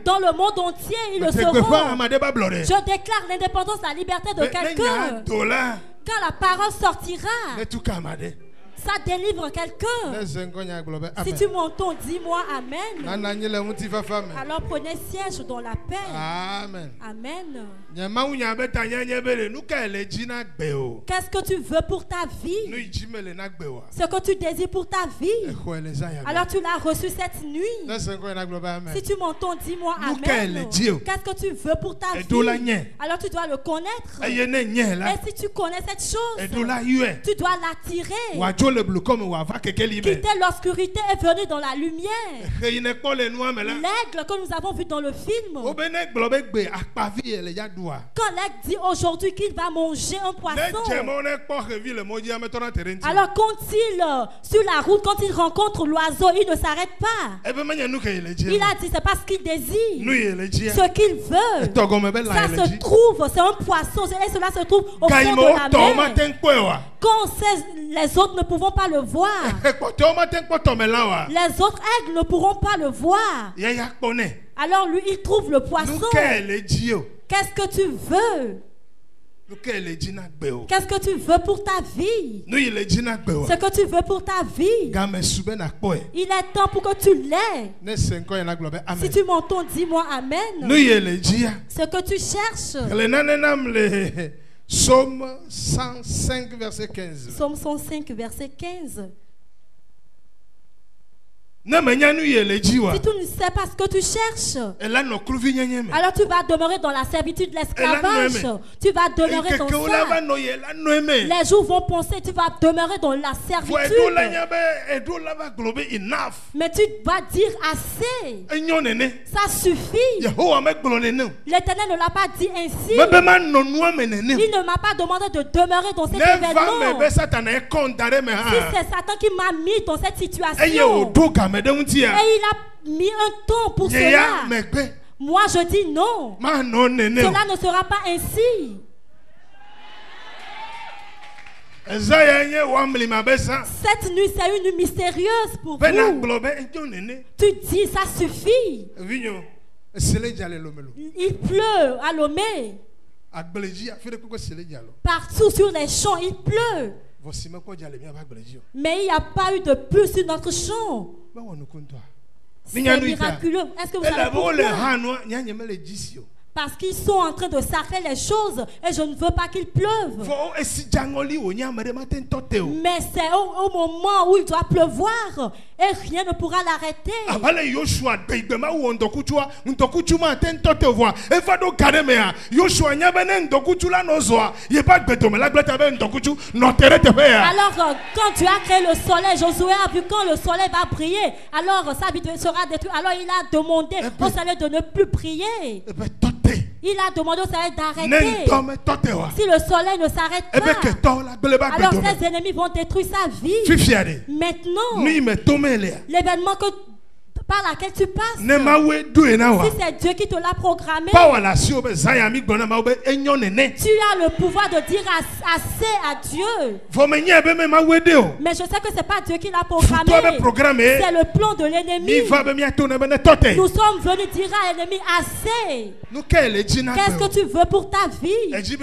Dans le monde entier, ils le seront. Je déclare l'indépendance, la liberté de quelqu'un. Quand la parole sortira, ça délivre quelqu'un. Si tu m'entends, dis-moi Amen. Alors prenez siège dans la paix. Amen. Amen. Qu'est-ce que tu veux pour ta vie? Ce que tu désires pour ta vie. Alors tu l'as reçu cette nuit. Si tu m'entends, dis-moi Amen. Qu'est-ce que tu veux pour ta vie? Alors tu dois le connaître. Et si tu connais cette chose, tu dois l'attirer. Quitter l'obscurité et venir dans la lumière. L'aigle que nous avons vu dans le film. Quand l'aigle dit aujourd'hui qu'il va manger un poisson, alors quand sur la route, quand il rencontre l'oiseau, il ne s'arrête pas. Il a dit c'est pas ce qu'il désire, ce qu'il veut. Ça se trouve, c'est un poisson et cela se trouve au fond de la mer. Quand les autres ne pourront pas le voir, les autres aigles ne pourront pas le voir. Alors lui, il trouve le poisson. Qu'est-ce que tu veux? Qu'est-ce que tu veux pour ta vie? Ce que tu veux pour ta vie, il est temps pour que tu l'aies. Si tu m'entends, dis-moi Amen. Ce que tu cherches. Psaume 105, verset 15. Psaume 105, verset 15. Si tu ne sais pas ce que tu cherches, alors tu vas demeurer dans la servitude de l'esclavage. Tu vas demeurer dans ça. Les jours vont passer, tu vas demeurer dans la servitude. Mais tu vas dire assez. Ça suffit. L'Éternel ne l'a pas dit ainsi. Il ne m'a pas demandé de demeurer dans cet événement. Si c'est Satan qui m'a mis dans cette situation, et il a mis un temps pour cela, moi je dis non. Cela ne sera pas ainsi. Cette nuit, c'est une nuit mystérieuse pour vous. Tu dis, ça suffit. Il pleut à Lomé. Partout sur les champs, il pleut. Mais il n'y a pas eu de pluie sur notre champ. C'est miraculeux. Est-ce que vous savez pourquoi? Parce qu'ils sont en train de sacrer les choses et je ne veux pas qu'il pleuve. Mais c'est au moment où il doit pleuvoir et rien ne pourra l'arrêter. Alors quand tu as créé le soleil, Josué a vu quand le soleil va briller, alors sa vie sera détruite. Alors il a demandé au soleil de ne plus briller. Il a demandé au soleil d'arrêter. Si le soleil ne s'arrête pas, alors ses ennemis vont détruire sa vie. Maintenant, l'événement par laquelle tu passes, si c'est Dieu qui te l'a programmé, tu as le pouvoir de dire assez à Dieu. Mais je sais que ce n'est pas Dieu qui l'a programmé, c'est le plan de l'ennemi. Nous sommes venus dire à l'ennemi assez. Qu'est-ce que tu veux pour ta vie? Est-ce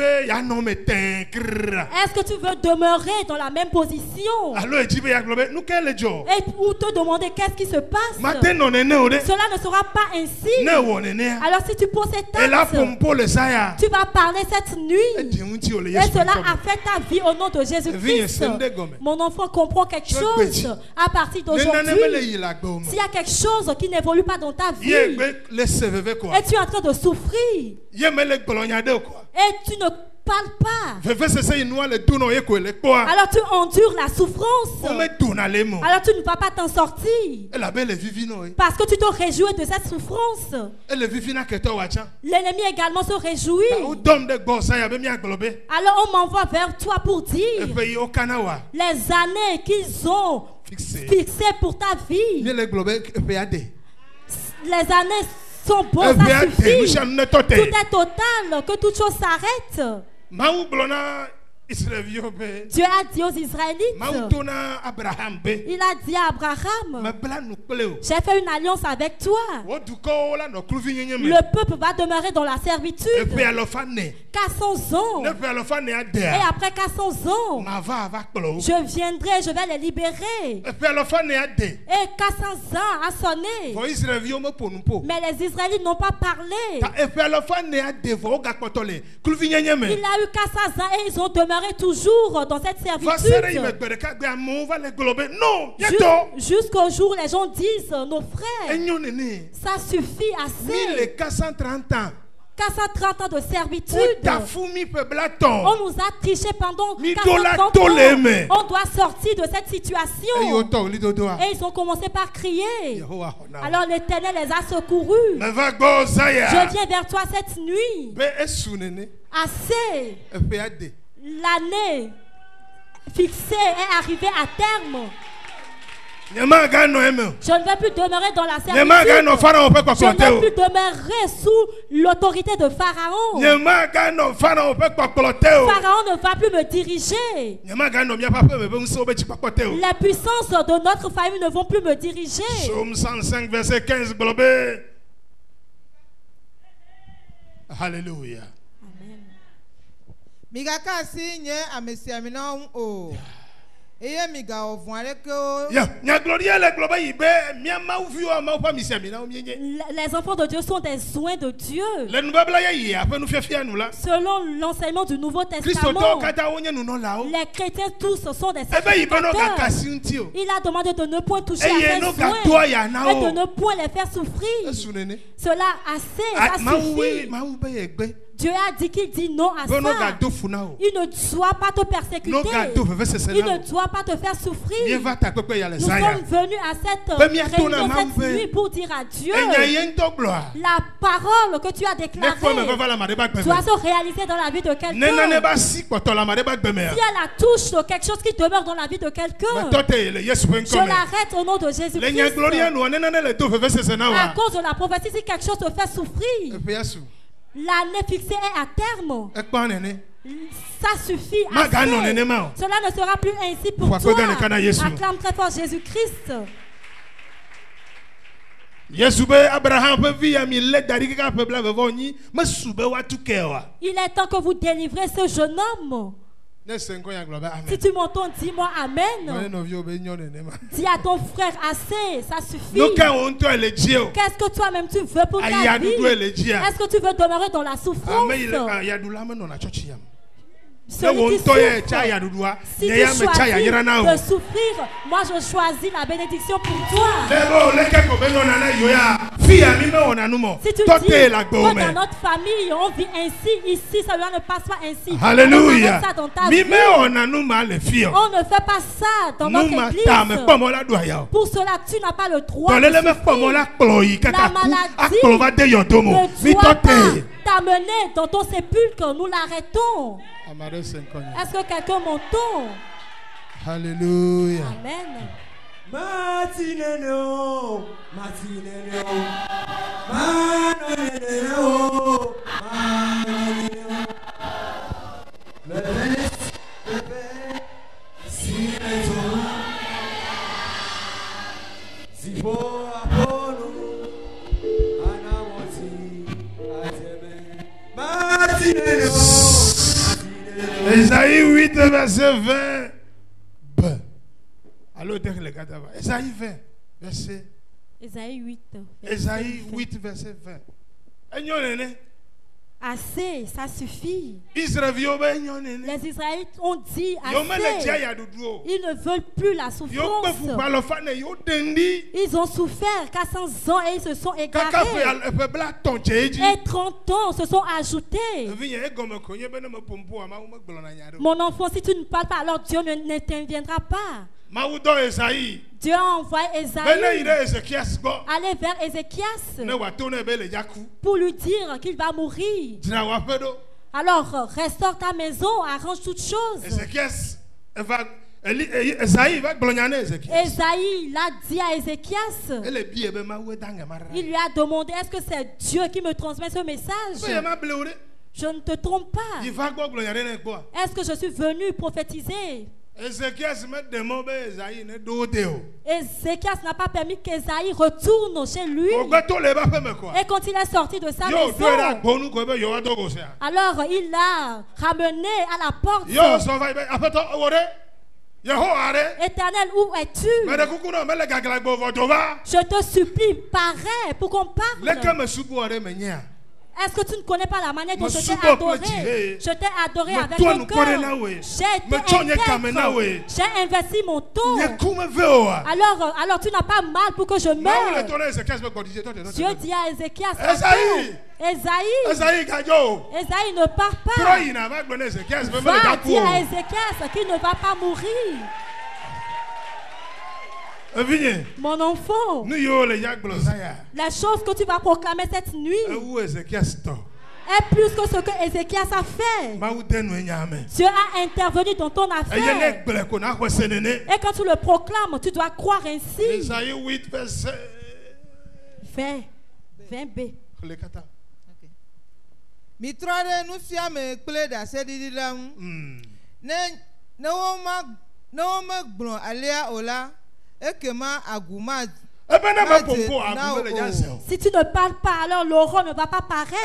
que tu veux demeurer dans la même position? Et pour te demander qu'est-ce qui se passe, cela ne sera pas ainsi. Alors si tu poses cette acte, tu vas parler cette nuit et cela affecte ta vie au nom de Jésus-Christ. Mon enfant comprend quelque chose à partir d'aujourd'hui. S'il y a quelque chose qui n'évolue pas dans ta vie et tu es en train de souffrir et tu ne parle pas, alors tu endures la souffrance, alors tu ne vas pas t'en sortir parce que tu te réjouis de cette souffrance. L'ennemi également se réjouit. Alors on m'envoie vers toi pour dire les années qu'ils ont fixées pour ta vie, les années sont bonnes, ça suffit. Tout est total, que toute chose s'arrête. Dieu a dit aux Israélites, il a dit à Abraham, j'ai fait une alliance avec toi. Le peuple va demeurer dans la servitude 400 ans. Et après 400 ans, je viendrai, je vais les libérer. Et 400 ans a sonné. Mais les Israélites n'ont pas parlé. Il a eu 400 ans et ils ont demeuré toujours dans cette servitude. Jusqu'au jour où les gens disent, nos frères, ça suffit assez. 430 ans de servitude. On nous a triché pendant 430 ans. On doit sortir de cette situation. Et ils ont commencé par crier. Alors l'Éternel les a secourus. Je viens vers toi cette nuit. Assez. L'année fixée est arrivée à terme. Je ne vais plus demeurer dans la servitude. Je ne vais plus demeurer sous l'autorité de Pharaon. Pharaon ne va plus me diriger. Les puissances de notre famille ne vont plus me diriger. Psaume 105, verset 15. Alléluia. Les enfants de Dieu sont des soins de Dieu. Selon l'enseignement du Nouveau Testament, les chrétiens tous sont des sacrificateurs. Il a demandé de ne point toucher à ses soins et de ne point les faire souffrir. Cela assez, ça suffit. Dieu a dit qu'il dit non à ça. Il ne doit pas te persécuter. Il ne doit pas te faire souffrir. Nous sommes venus à cette réunion cette nuit pour dire à Dieu la parole que tu as déclarée doit se réaliser dans la vie de quelqu'un. Si elle la touche de quelque chose qui demeure dans la vie de quelqu'un, je l'arrête au nom de Jésus-Christ. À cause de la prophétie, si quelque chose te fait souffrir, l'année fixée est à terme. Ça suffit. Cela ne sera plus ainsi pour toi. Acclame très fort Jésus-Christ. Il est temps que vous délivrez ce jeune homme. Si tu m'entends, dis-moi Amen. Dis à ton frère assez, ça suffit. Qu'est-ce que toi-même tu veux pour ta vie? Est-ce que tu veux demeurer dans la souffrance? Celui qui souffre, si tu choisis de souffrir, moi je choisis la bénédiction pour toi. Si tu dis que dans notre famille on vit ainsi, ici ça ne passe pas ainsi. Alléluia. On ne fait pas ça dans notre église. Pour cela tu n'as pas le droit de souffrir. La maladie ne doit pas t'amener dans ton sépulcre, nous l'arrêtons. Est-ce que quelqu'un m'entend? Alléluia. Amen. Ésaïe 8, verset 20. Allô, Ésaïe 20, verset. Ésaïe 8. Ésaïe 8, verset 20. Assez, ça suffit. Les Israélites ont dit assez. Ils ne veulent plus la souffrance. Ils ont souffert 400 ans et ils se sont égarés. Et 30 ans se sont ajoutés. Mon enfant, si tu ne parles pas, alors Dieu ne t'inviendra pas. Dieu a envoyé Ésaïe aller vers Ézéchias pour lui dire qu'il va mourir. Alors restaure ta maison, arrange toutes choses. Ésaïe l'a dit à Ézéchias. Il lui a demandé, est-ce que c'est Dieu qui me transmet ce message? Je ne te trompe pas. Est-ce que je suis venu prophétiser? Ézéchias n'a pas permis qu'Ésaïe retourne chez lui. Et quand il est sorti de sa maison, alors il l'a ramené à la porte. Éternel, où es-tu? Je te supplie, parais pour qu'on parle. Est-ce que tu ne connais pas la manière dont je t'ai adoré? Je t'ai adoré avec mon cœur. J'ai été intègre. J'ai investi mon temps. Alors tu n'as pas mal pour que je meure. Dieu dit à Ézéchias, Ésaïe ne part pas. Va dire à Ézéchias qu'il ne va pas mourir. Mon enfant, la chose que tu vas proclamer cette nuit est plus que ce que Ézéchias a fait. Dieu a intervenu dans ton affaire. Et quand tu le proclames, tu dois croire ainsi. Ésaïe 8, verset 20b. Si tu ne parles pas, alors l'aurore ne va pas paraître.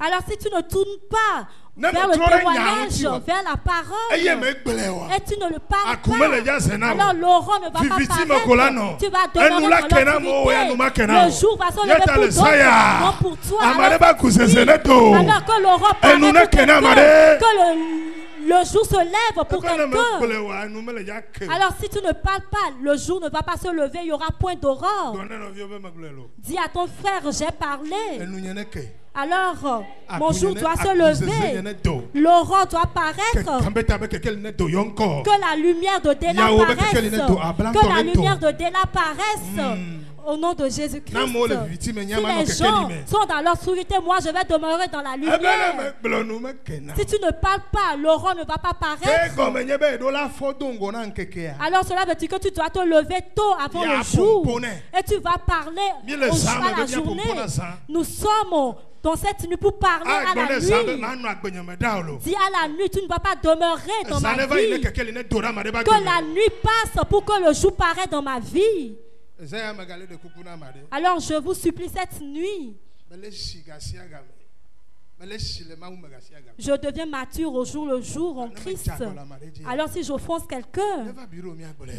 Alors si tu ne tournes pas vers le témoignage, vers la parole, et tu ne le parles pas, alors l'aurore ne va pas paraître. Tu vas demeurer dans l'obscurité. Le jour va se lever pour d'autres, non pour toi. Alors que l'aurore paraît pour quelqu'un, que le jour se lève pour quelqu'un. Alors si tu ne parles pas, le jour ne va pas se lever, il n'y aura point d'aurore. Dis à ton frère, j'ai parlé. Alors, mon jour doit se lever, l'aurore doit paraître, que la lumière de Déla paraisse, que la lumière de Déla paraisse. Au nom de Jésus-Christ. Si les gens sont dans l'obscurité, moi je vais demeurer dans la lumière. Si tu ne parles pas, l'aurore ne va pas paraître. Alors cela veut dire que tu dois te lever tôt avant le jour. Et tu vas parler au jour à la journée. Nous sommes dans cette nuit pour parler à la nuit. Dis à la nuit, tu ne vas pas demeurer dans ma vie. Que la nuit passe pour que le jour paraisse dans ma vie. Alors je vous supplie cette nuit. Je deviens mature au jour le jour en Christ. Alors si j'offense quelqu'un,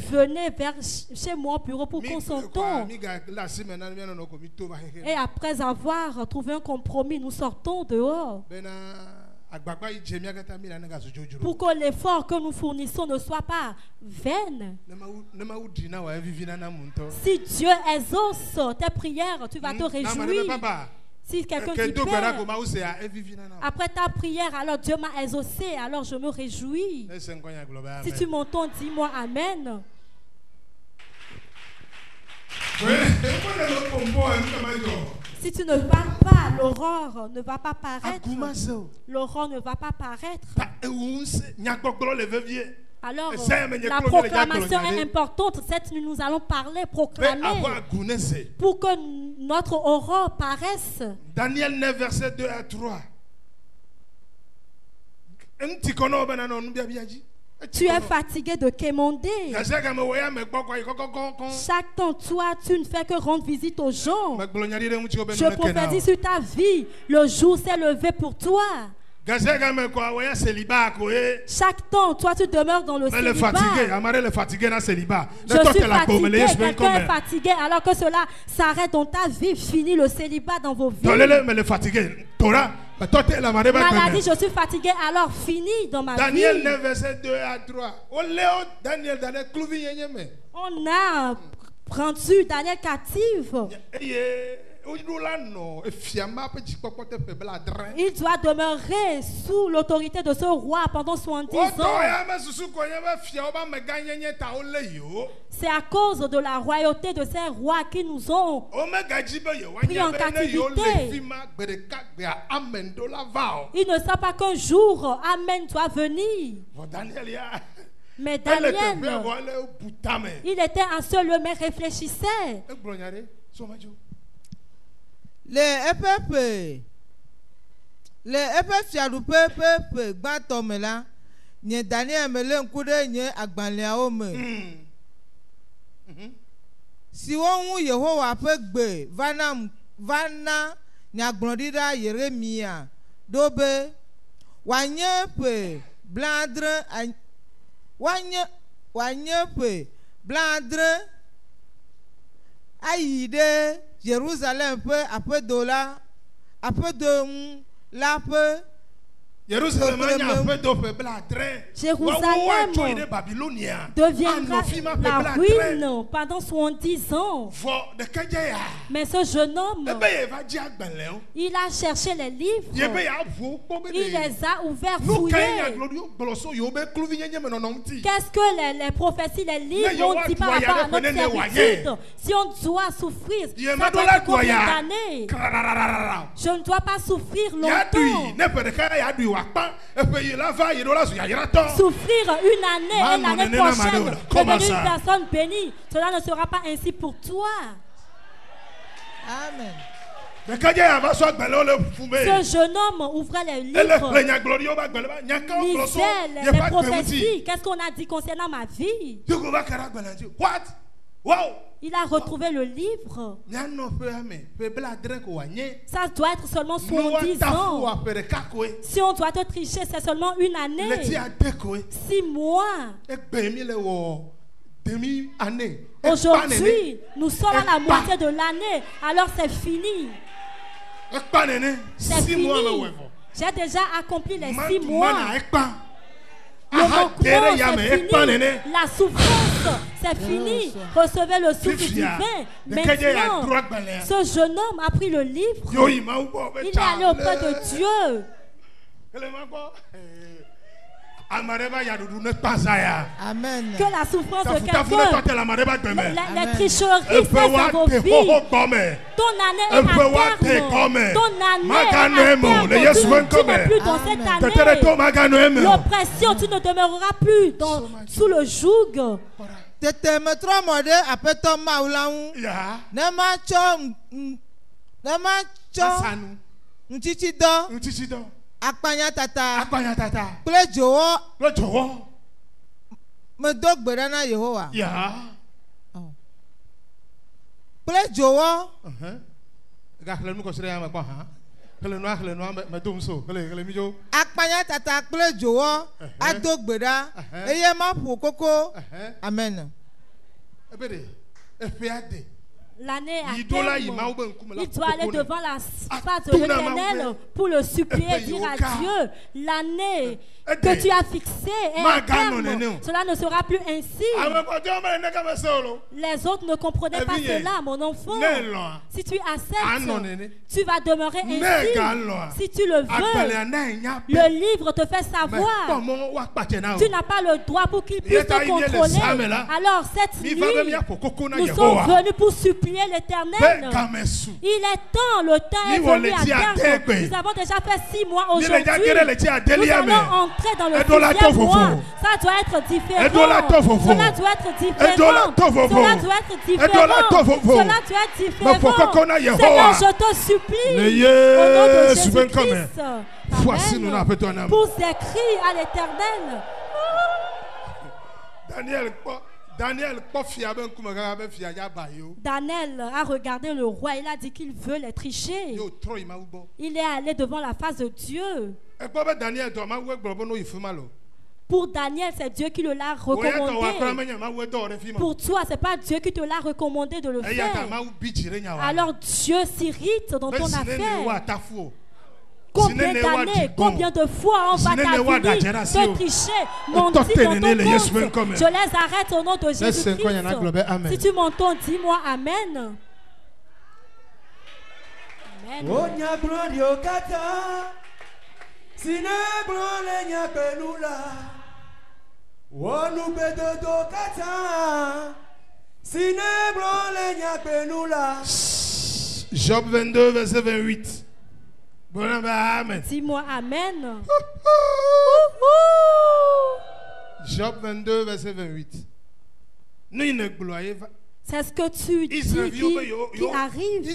venez vers chez moi au bureau pour qu'on s'entende. Et après avoir trouvé un compromis, nous sortons dehors. Pour que l'effort que nous fournissons ne soit pas vain. Si Dieu exauce tes prières, tu vas te réjouir. Si quelqu'un qui perd, après ta prière, alors Dieu m'a exaucé, alors je me réjouis. Si tu m'entends, dis-moi Amen. Si tu ne parles pas, l'aurore ne va pas paraître. L'aurore ne va pas paraître. Alors, la proclamation est importante. Cette nuit, nous allons parler, proclamer, pour que notre aurore paraisse. Daniel 9, verset 2 à 3. Tu es fatigué de quémander. Chaque temps, toi, tu ne fais que rendre visite aux gens. Je prophétise sur ta vie. Le jour s'est levé pour toi. Chaque temps, toi, tu demeures dans le célibat. Je suis fatigué. Quelqu'un est fatigué alors que cela s'arrête dans ta vie. Fini le célibat dans vos vies. Maladie, je suis fatigué, alors fini dans ma Daniel vie. Daniel 9, verset 2 à 3. On a rendu Daniel captif. Il doit demeurer sous l'autorité de ce roi pendant 70 ans. C'est à cause de la royauté de ces rois qui nous ont pris en captivité. Il ne sait pas qu'un jour, Amen doit venir. Mais Daniel, il était un seul homme, mais réfléchissait. Les EPP fialoupe gbatome la nye Daniel mele nkude nye agbanlea ome si won Yehowa pe gbe vana nyagbondida Yeremia dobe wanye pe blandre ayide Jérusalem peut après dollar après de la peu Jérusalem deviendra la ruine pendant 70 ans. Mais ce jeune homme, il a cherché les livres, il les a ouverts, fouillés. Qu'est-ce que les prophéties, les livres ont dit par rapport à notre servitude? Si on doit souffrir, ça doit être combien d'années? Je ne dois pas souffrir longtemps. Souffrir une année et l'année prochaine, devenir une personne bénie, cela ne sera pas ainsi pour toi. Amen. Ce jeune homme ouvrait les livres, lisait les prophéties. Qu'est-ce qu'on a dit concernant ma vie? Il a retrouvé le livre. Ça doit être seulement 70 ans. Si on doit te tricher, c'est seulement une année. 6 mois. Aujourd'hui, nous sommes à la moitié de l'année. Alors c'est fini. C'est fini. J'ai déjà accompli les 6 mois. Le manquement, c'est fini. La souffrance, c'est fini. Recevez le souffle divin. Maintenant, ce jeune homme a pris le livre. Il est allé auprès de Dieu. Amen. Que la souffrance de quelqu'un, les tricheries dans vos vies, ton année est à terme. Ton année est à terme. Tu n'es plus dans cette année. L'oppression, tu ne demeureras plus sous le joug. Akpanya tata. Kple jowo. Me do gbe ɖa na Yehowa. Kple jowo. Akpanya tata kple jowo ado gbe ɖa eye ma ƒo koko. Amen. L'année à terme, il doit aller devant la face de l'Éternel pour le supplier, dire à Dieu, l'année que tu as fixée est à terme. Cela ne sera plus ainsi. Les autres ne comprenaient pas cela, mon enfant. Si tu acceptes, tu vas demeurer ainsi. Si tu le veux, le livre te fait savoir. Tu n'as pas le droit pour qu'il puisse te contrôler. Alors cette nuit, nous sommes venus pour supplier l'Éternel. Il est temps, le temps est venu à terme. Nous avons déjà fait 6 mois aujourd'hui. Nous allons entrer dans le 6e mois. Ça doit être différent. Cela doit être différent. Cela doit être différent. Cela doit être différent. Seigneur, je te supplie, au nom de Jésus-Christ, Amen, pour ces cris à l'Éternel. Daniel a regardé le roi, il a dit qu'il veut les tricher. Il est allé devant la face de Dieu. Pour Daniel, c'est Dieu qui le l'a recommandé. Pour toi, ce n'est pas Dieu qui te l'a recommandé de le faire. Alors Dieu s'irrite dans ton affaire. Combien d'années, combien de fois on va t'avenir, te tricher, mentir dans ton compte. Je les arrête au nom de Jésus-Christ. Si tu m'entends, dis-moi Amen. Job 22, verset 28. Dis-moi Amen. Job 22, verset 28. C'est ce que tu dis qui arrive.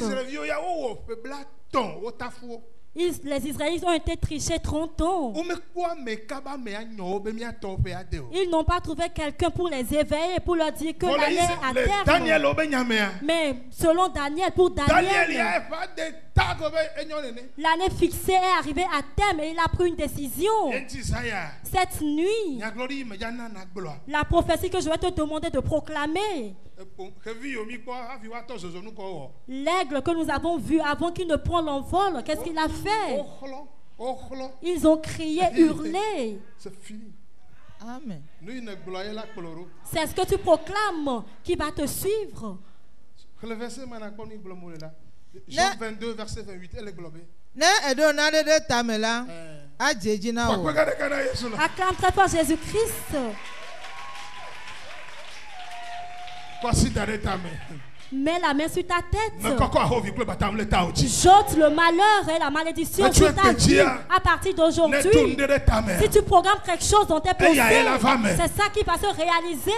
Les Israélites ont été trichés 30 ans. Ils n'ont pas trouvé quelqu'un pour les éveiller, pour leur dire que l'année est à terme. Mais selon Daniel, pour Daniel, l'année fixée est arrivée à terme et il a pris une décision. Cette nuit, la prophétie que je vais te demander de proclamer, l'aigle que nous avons vu avant qu'il ne prenne l'envol, qu'est-ce qu'il a fait? Ils ont crié, hurlé. C'est fini. Amen. C'est ce que tu proclames qui va te suivre. Jean 22, verset 28, elle est globée. Acclame très fort Jésus-Christ. Mets la main sur ta tête. J'ôte le malheur et la malédiction sur ta vie. À partir d'aujourd'hui, si tu programmes quelque chose dans tes pensées, c'est ça qui va se réaliser.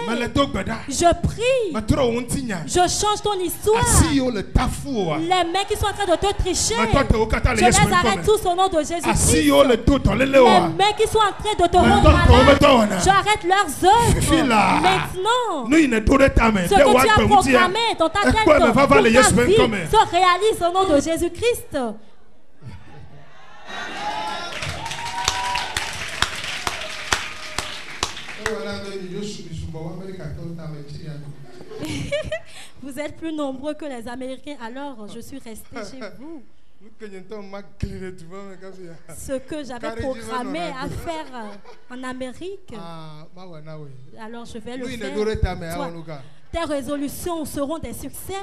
Je prie. Je change ton histoire. Les mecs qui sont en train de te tricher, je les arrête tous au nom de Jésus-Christ. Les mecs qui sont en train de te rendre malade, j'arrête leurs œuvres. Maintenant, ce que tu as programmé dans ta tête pour ta vie se réalise au nom de Jésus-Christ. Vous êtes plus nombreux que les Américains, alors je suis resté chez vous. Ce que j'avais programmé à faire en Amérique, alors je vais le faire. Toi, tes résolutions seront des succès.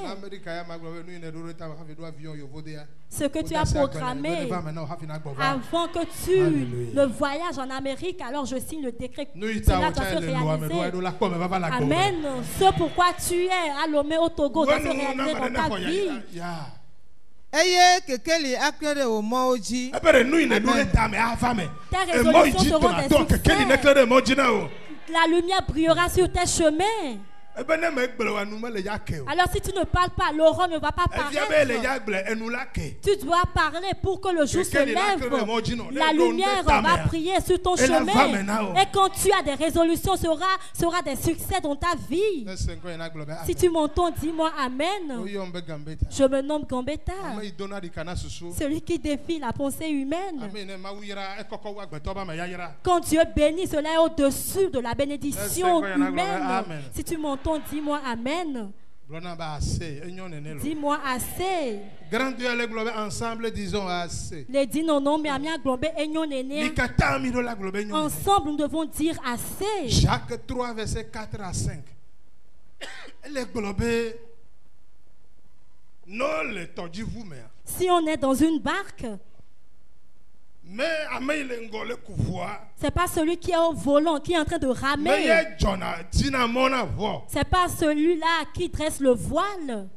Ce que tu as programmé avant que tu le voyages en Amérique, alors je signe le décret. Cela doit se réaliser. Amen. Ce pourquoi tu es à Lomé au Togo doit se réaliser dans ta vie. Tes résolutions seront des succès. La lumière brillera sur tes chemins. Alors si tu ne parles pas, l'aurore ne va pas paraître. Tu dois parler pour que le jour se lève. La lumière va briller sur ton chemin. Et quand tu as des résolutions, sera des succès dans ta vie. Si tu m'entends, dis-moi Amen. Je me nomme Gambetta. Celui qui défie la pensée humaine. Quand Dieu bénit, cela est au-dessus de la bénédiction humaine. Si tu m'entends, dis-moi Amen. Dis-moi assez. Grand Dieu, les globes ensemble, disons assez. Les dix non mais à globe ensemble, nous devons dire assez. Jacques 3, verset 4 à 5. Les globes, non les tordis vous mais. Si on est dans une barque, c'est pas celui qui est au volant, qui est en train de ramer. C'est pas celui-là qui dresse le voile,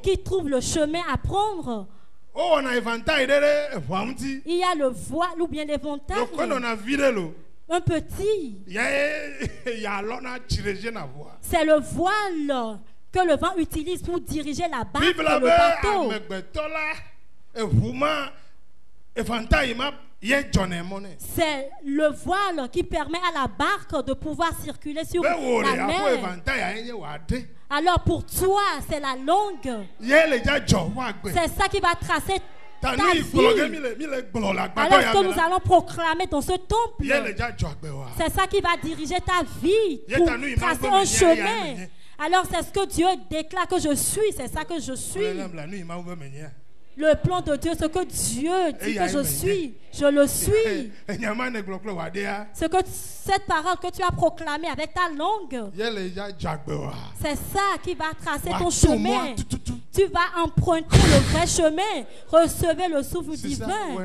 qui trouve le chemin à prendre. Il y a le voile ou bien l'éventail. Un petit. C'est le voile que le vent utilise pour diriger la barque, le bateau. C'est le voile qui permet à la barque de pouvoir circuler sur la mer. Alors pour toi, c'est la langue. C'est ça qui va tracer ta vie. Alors ce que nous allons proclamer dans ce temple, c'est ça qui va diriger ta vie pour tracer un chemin. Alors c'est ce que Dieu déclare que je suis, c'est ça que je suis. Le plan de Dieu, ce que Dieu dit que je suis, je le suis. Ce que cette parole que tu as proclamée avec ta langue, c'est ça qui va tracer ton chemin. Tu vas emprunter le vrai chemin. Recevez le souffle divin.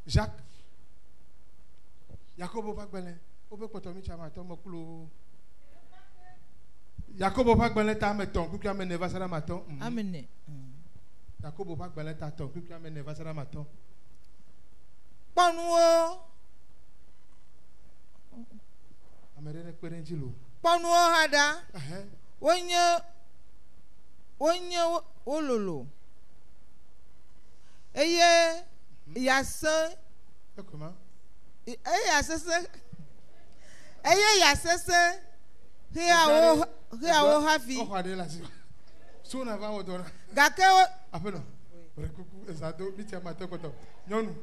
Jacques. Amen. Yakobo pas gbele ta ton puis amène vasara maton. Panuo. Amere kperenjilo. Panuo hada. Wonye ololo. Eye yase. Comment? Eye yase. Eye yase. Hiawo hafi. O hade la si. Sona va odora. Gake apelo. Berekuku ezado bitia matekoto. Nyonu.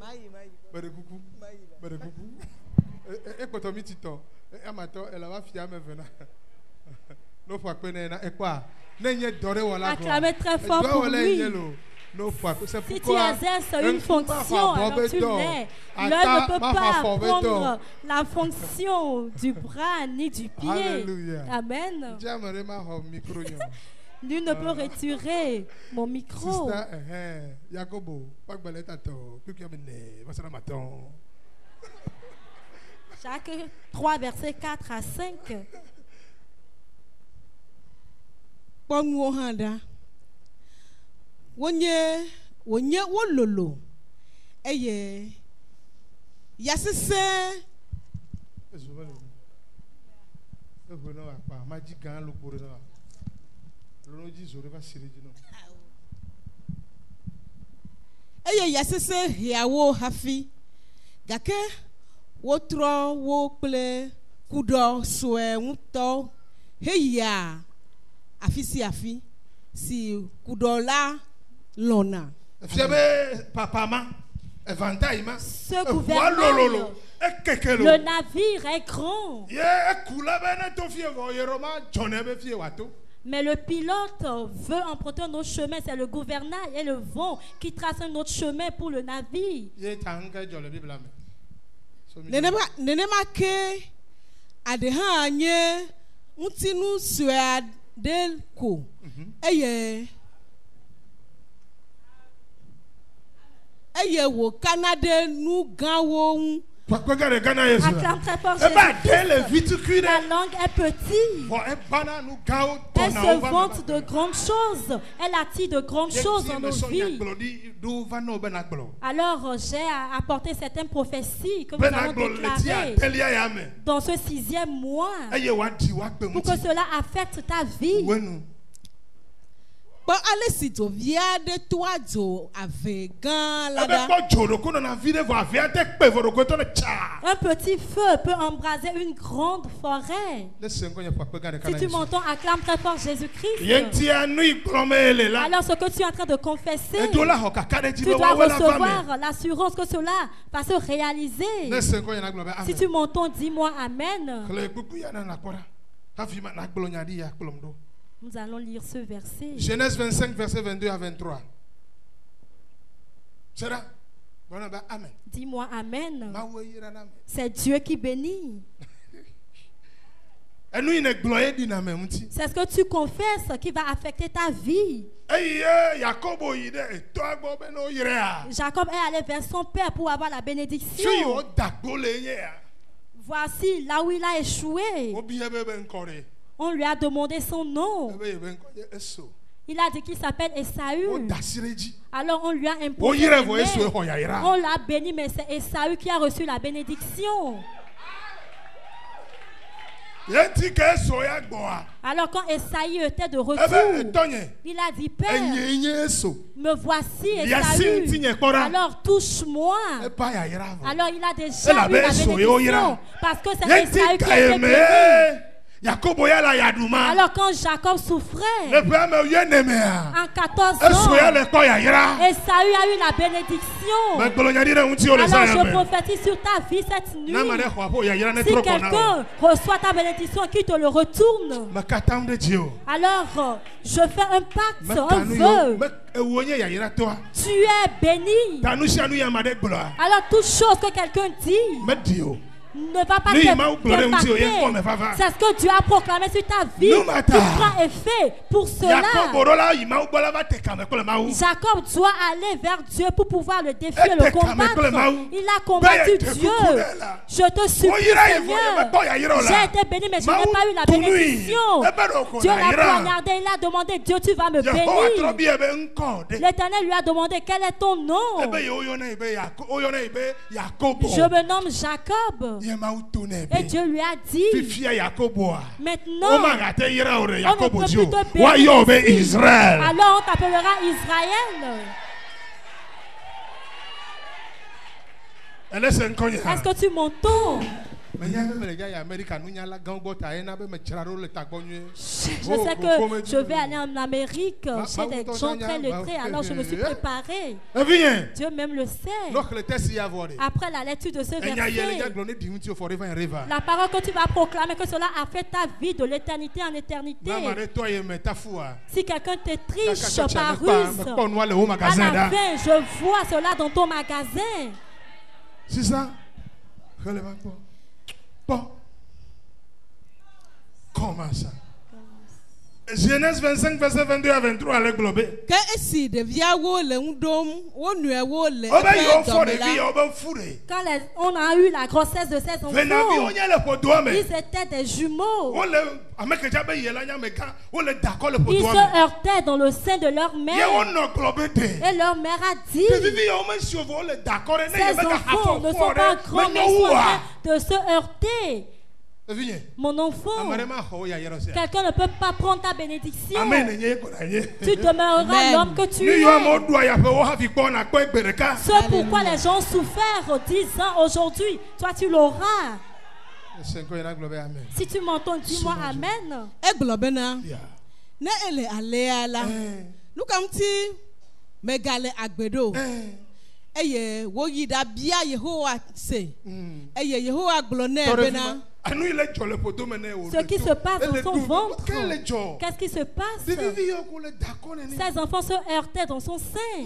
Berekuku. Berekuku. Ekoto mitito. Amato ela va fia me vena. No fois pene na ekwa. Nenye dore wala. Acclamez très fort pour lui. Si tu exerces une fonction, alors tu l'es. L'un ne peut pas prendre la fonction du bras ni du pied. Alléluia. Amen. Nul ne peut retirer mon micro. Jacques 3, versets 4 à 5. Ponu handa. Wonye wololo. Eye. Yasese. Eye yasese hiawo hafi. Gake wotro wo ple kudo soe nguto heya afisi afi si kudo la lona. Fiabe papa ma eventaïma. Ce gouvernement. Le navire est grand. Mais le pilote veut emprunter notre chemin. C'est le gouvernail et le vent qui tracent notre chemin pour le navire. Nenema ke adeha anye untinu suadel ko. Eye wo Canada nous gawo. Acclame très fort Jésus-Christ. La langue est petite. Elle se vante de grandes choses. Elle attire de grandes choses dans nos vies. Alors j'ai apporté certaines prophéties que nous allons déclarer dans ce 6e mois pour que cela affecte ta vie. Bon, allez si tu viens de toi, avec un petit feu peut embraser une grande forêt. Si tu m'entends, acclame très fort Jésus-Christ. Alors ce que tu es en train de confesser, tu dois recevoir l'assurance que cela va se réaliser. Si tu m'entends, dis-moi Amen. Nous allons lire ce verset. Genèse 25, verset 22 à 23. Dis-moi Amen. C'est Dieu qui bénit. C'est ce que tu confesses qui va affecter ta vie. Jacob est allé vers son père pour avoir la bénédiction. Voici là où il a échoué. On lui a demandé son nom. Il a dit qu'il s'appelle Esaü. Alors on lui a imposé. On l'a béni, mais c'est Esaü qui a reçu la bénédiction. Alors quand Esaü était de retour, il a dit, Père, me voici Esaü. Alors touche-moi. Alors il a déjà eu la bénédiction. Parce que c'est Esaü qui a été béni. Alors quand Jacob souffrait, en 14 ans, Esaü a eu la bénédiction. Alors je prophétise sur ta vie cette nuit. Si quelqu'un reçoit ta bénédiction, qu'il te le retourne. Alors je fais un pacte, un vœu. Tu es béni. Alors toute chose que quelqu'un dit ne va pas t'impacter. C'est ce que Dieu a proclamé sur ta vie qui prend effet. Pour cela, Jacob doit aller vers Dieu pour pouvoir le défier, le combattre. Il a combattu Dieu. Je te supplie, Seigneur. J'ai été béni, mais je n'ai pas eu la bénédiction. Dieu l'a poignardé. Il a demandé, Dieu, tu vas me bénir. L'Éternel lui a demandé, quel est ton nom? Je me nomme Jacob. Et Dieu lui a dit, maintenant, on ne peut plus te bénir. Alors on t'appellera Israël. Est-ce que tu m'entends? Je sais que je vais aller en Amérique. J'ai des gens très lettrés, alors je me suis préparé. Dieu même le sait. Après la lecture de ce verset, la parole que tu vas proclamer, que cela a fait ta vie de l'éternité en éternité. Si quelqu'un te triche par ruse, à la fin, je vois cela dans ton magasin. C'est ça? Bon. Comment ça? Genèse 25, verset 22 à 23, elle est globée. Quand on a eu la grossesse de ces enfants, ils étaient des jumeaux. Ils se heurtaient dans le sein de leur mère. Et leur mère a dit, ces enfants ne sont pas grands, mais ils sont en train de se heurter. Mon enfant, quelqu'un ne peut pas prendre ta bénédiction. Tu demeureras l'homme que tu es. Ce pourquoi les gens souffrent 10 ans aujourd'hui, toi tu l'auras. Si tu m'entends, dis-moi Amen. Ce qui se passe dans son ventre, qu'est-ce qui se passe? Ces enfants se heurtaient dans son sein.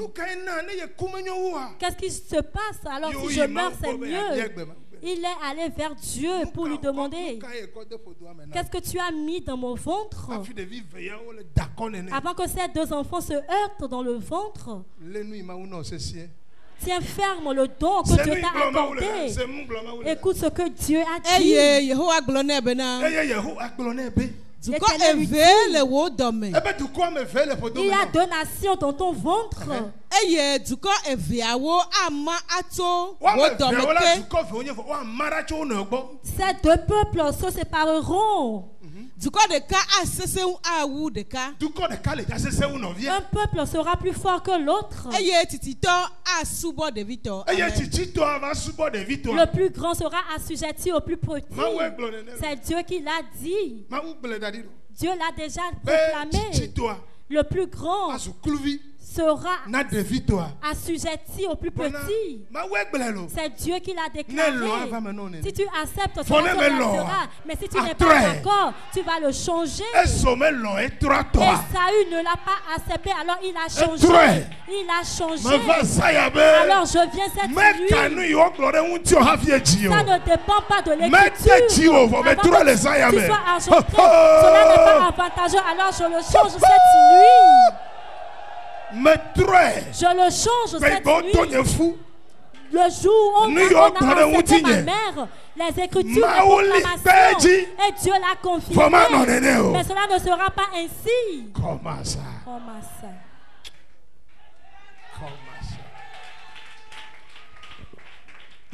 Qu'est-ce qui se passe? Alors si je meurs, c'est mieux. Il est allé vers Dieu pour lui demander, qu'est-ce que tu as mis dans mon ventre? Avant que ces deux enfants se heurtent dans le ventre, tiens ferme le don que Dieu t'a accordé. Écoute ce que Dieu a dit. Il y a 2 nations dans ton ventre. Ces 2 peuples se sépareront. Un peuple sera plus fort que l'autre. Le plus grand sera assujetti au plus petit. C'est Dieu qui l'a dit. Dieu l'a déjà proclamé. Le plus grand sera assujetti au plus petit. C'est Dieu qui l'a déclaré. Si tu acceptes, cela se passera. Mais si tu n'es pas d'accord, tu vas le changer. Et Saül ne l'a pas accepté, alors il a changé. Il a changé. Alors je viens cette nuit. Ça ne dépend pas de l'écriture. Avant que tu sois engendré, cela n'est pas avantageux. Alors je le change cette nuit. Je le change cette nuit. Le jour où on a accepté ma mère, les écritures, les proclamations, et Dieu l'a confirmé. Mais cela ne sera pas ainsi. Comment ça?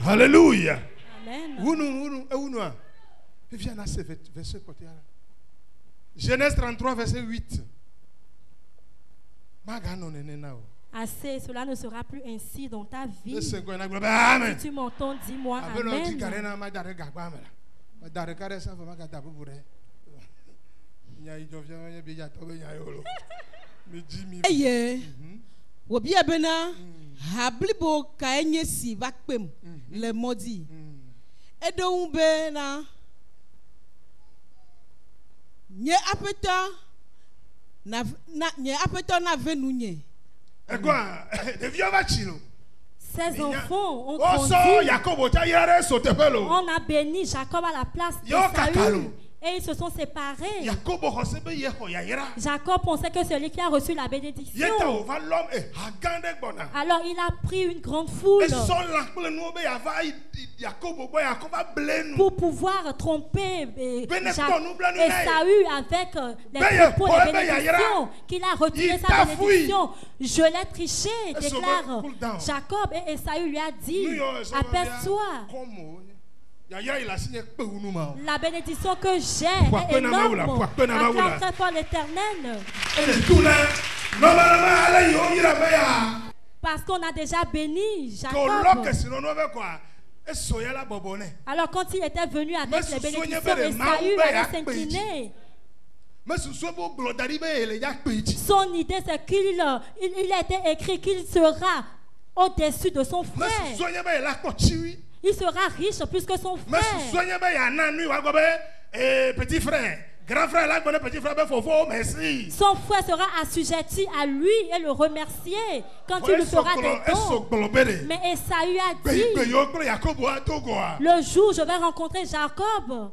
Alléluia. Amen. Genèse 33, verset 8. Assez, cela ne sera plus ainsi dans ta vie. Si tu m'entends, dis-moi Amen. Ces enfants ont grandi. On a béni Jacob à la place de Saül. Et ils se sont séparés. Jacob pensait que celui qui a reçu la bénédiction. Alors il a pris une grande foule pour pouvoir tromper Saül avec les propos de bénédiction, qu'il a retiré sa bénédiction. Je l'ai triché, déclare Jacob. Et Saül lui a dit, apaise-toi. La bénédiction que j'ai est énorme. Acclame très fort l'Éternel. Parce qu'on a déjà béni Jacob. Alors quand il était venu avec les bénédictions, Esaü allait s'incliner. Son idée c'est qu'il a été écrit qu'il sera au-dessus de son frère. Il sera riche plus que son frère. Petit frère. Grand frère, là, petit frère, merci. Son frère sera assujetti à lui et le remercier quand il lui fera des dons. Mais Esaü a dit, le jour où je vais rencontrer Jacob,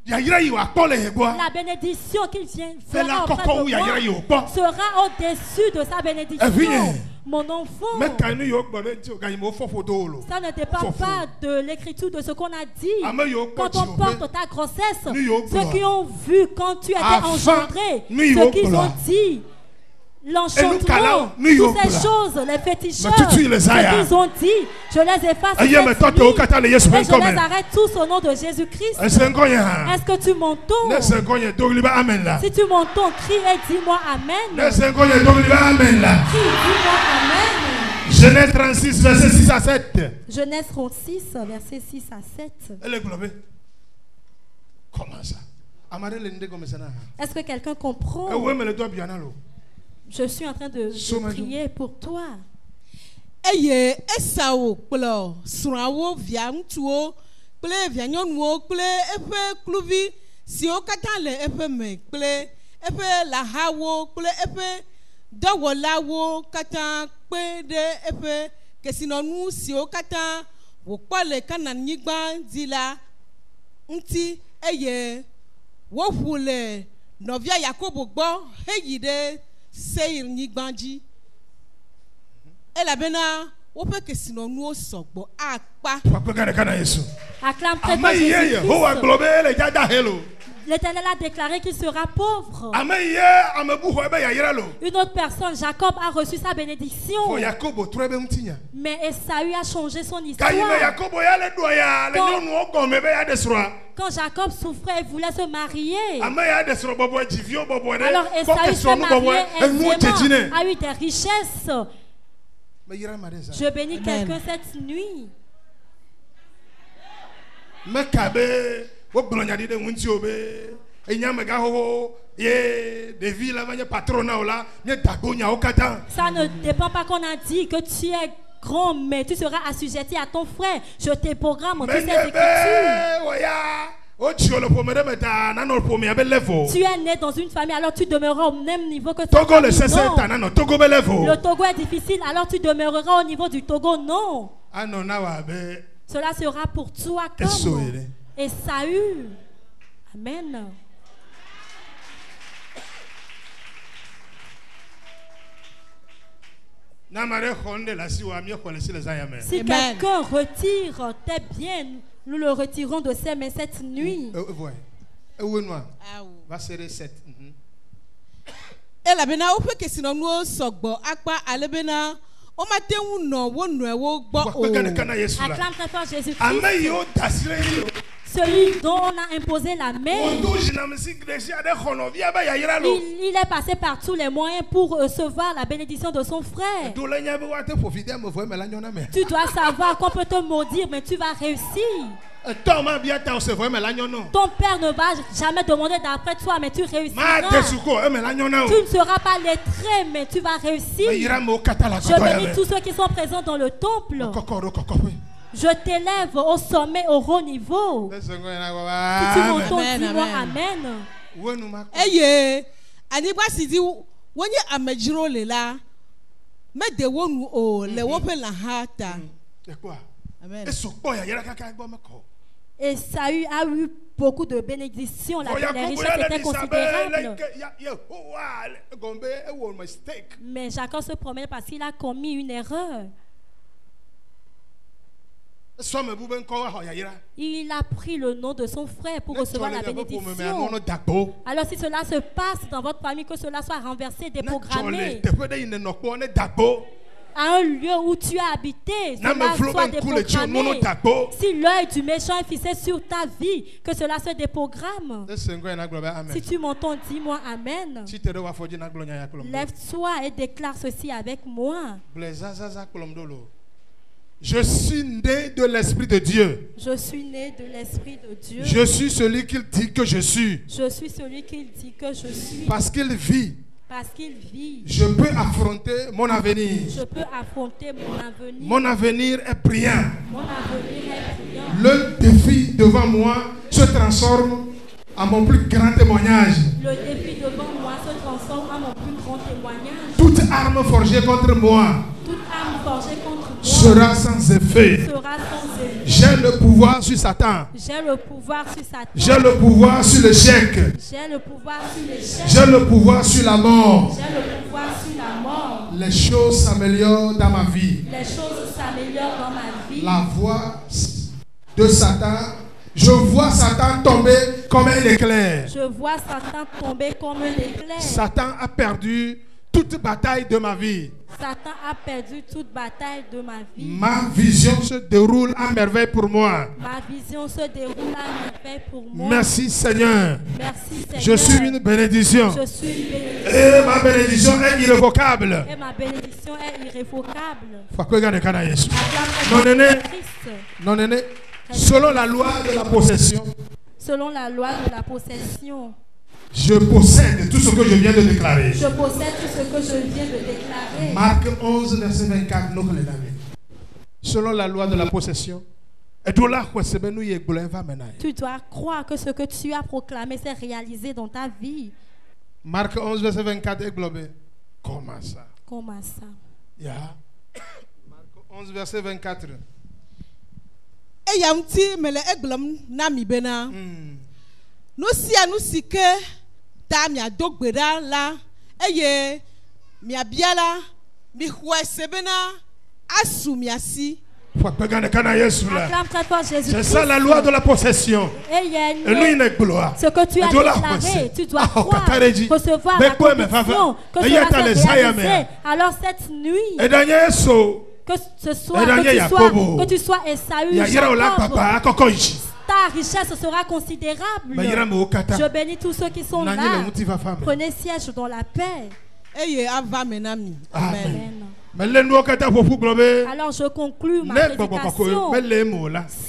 La bénédiction qu'il vient faire auprès de moi sera au-dessus de sa bénédiction. Mon enfant, ça ne dépend pas de l'écriture de ce qu'on a dit. Quand on porte ta grossesse, ceux qui ont vu quand tu étais engendré, ceux qui ont dit l'enchantement, toutes ces choses, les féticheurs, ce qu'ils ont dit, je les efface et je les arrête tous au nom de Jésus-Christ. Est-ce que tu m'entends? Si tu m'entends, crie et dis-moi Amen. Crie, dis-moi Amen. Genèse 36, verset 6 à 7. Genèse 36, verset 6 à 7. Comment ça? Est-ce que quelqu'un comprend? Je suis en train de prier pour toi. Eye Esau kplo srawo via ŋutsuwo kple via nyɔnuwo kple eƒe kluvi siwo katã le eƒe me kple eƒe lahawo kple eƒe dɔwɔlawo katã kpe ɖe eƒe kesinɔnu siwo katã wòkpɔ le Kananyigba dzi la ŋuti eye woƒu le nɔvia Yakobo gbɔ heyi ɖe Seir nyigba dzi. Elabena woƒe kesinɔnuwo sɔgbɔ akpa. Acclame très fort Jésus-Christ. L'Éternel a déclaré qu'il sera pauvre. Une autre personne, Jacob, a reçu sa bénédiction. Mais Esaü a changé son histoire. Quand Jacob souffrait et voulait se marier, alors Esaü s'est marié aisément, a eu des richesses. Je bénis quelqu'un cette nuit. Ça ne dépend pas qu'on a dit que tu es grand, mais tu seras assujetti à ton frère. Je te programme toutes ces écritures. Tu es né dans une famille, alors tu demeureras au même niveau que ton famille. Le Togo est difficile, alors tu demeureras au niveau du Togo. Non. Cela sera pour toi comme Esaü. Amen. Si quelqu'un retire tes biens, nous le retirons de ses mains cette nuit. Acclame très fort Jésus-Christ. Celui dont on a imposé la main, il est passé par tous les moyens pour recevoir la bénédiction de son frère. Tu dois savoir qu'on peut te maudire, mais tu vas réussir. Ton père ne va jamais demander d'après toi, mais tu réussiras. Tu ne seras pas lettré, mais tu vas réussir. Je bénis tous ceux qui sont présents dans le temple. Je t'élève au sommet, au haut niveau. Si tu m'entends, dis-moi Amen. Eye, anigba sidi wonye amejiro le la, me de wonu o le wope la hata. Amen. Et Saül a eu beaucoup de bénédictions. Les richesses étaient considérables. Mais Jacob se promet parce qu'il a commis une erreur. Il a pris le nom de son frère pour recevoir la bénédiction. Alors si cela se passe dans votre famille, que cela soit renversé, déprogrammé, à un lieu où tu as habité, cela soit déprogrammé. Si l'œil du méchant est fixé sur ta vie, que cela se déprogramme. Si tu m'entends, dis-moi Amen. Lève-toi et déclare ceci avec moi. Je suis né de l'Esprit de Dieu. Je suis né de l'Esprit de Dieu. Je suis celui qu'il dit que je suis. Je suis celui qu'il dit que je suis. Parce qu'il vit. Parce qu'il vit. Je peux affronter mon avenir. Je peux affronter mon avenir. Mon avenir est brillant. Mon avenir est brillant. Le défi devant moi se transforme en mon plus grand témoignage. Le défi devant moi se transforme en mon plus grand témoignage. Toute arme forgée contre moi sera sans effet. J'ai le pouvoir sur Satan. J'ai le pouvoir sur Satan. J'ai le pouvoir sur l'échec. J'ai le pouvoir sur l'échec. J'ai le pouvoir sur la mort. J'ai le pouvoir sur la mort. Les choses s'améliorent dans ma vie. Les choses s'améliorent dans ma vie. La voix de Satan, je vois Satan tomber comme un éclair. Je vois Satan tomber comme un éclair. Satan a perdu toute bataille de ma vie. Satan a perdu toute bataille de ma vie. Ma vision se déroule à merveille pour moi. Ma vision se déroule à merveille pour moi. Merci Seigneur. Merci Seigneur. Je suis une bénédiction. Je suis une bénédiction. Et ma bénédiction est irrévocable. Et ma bénédiction est irrévocable. Non, non, selon la loi de la possession. Selon la loi de la possession. Je possède tout ce que je viens de déclarer. Je possède tout ce que je viens de déclarer. Marc 11, verset 24. Selon la loi de la possession. Tu dois croire que ce que tu as proclamé s'est réalisé dans ta vie. Marc 11, verset 24 est globé. Comment ça? Comment ça? Yeah. Marc 11, verset 24. Nous si que ta mia dogbera la eye mia biala mi sebena asu mia si. C'est ça la loi de la possession. Et ce que tu as déclaré, tu dois croire, recevoir la conviction que cela s'est réalisé. Alors cette nuit, que tu sois Esaü, Jacob, ta richesse sera considérable. Je bénis tous ceux qui sont là. Prenez siège dans la paix. Amen. Alors je conclus ma prédication.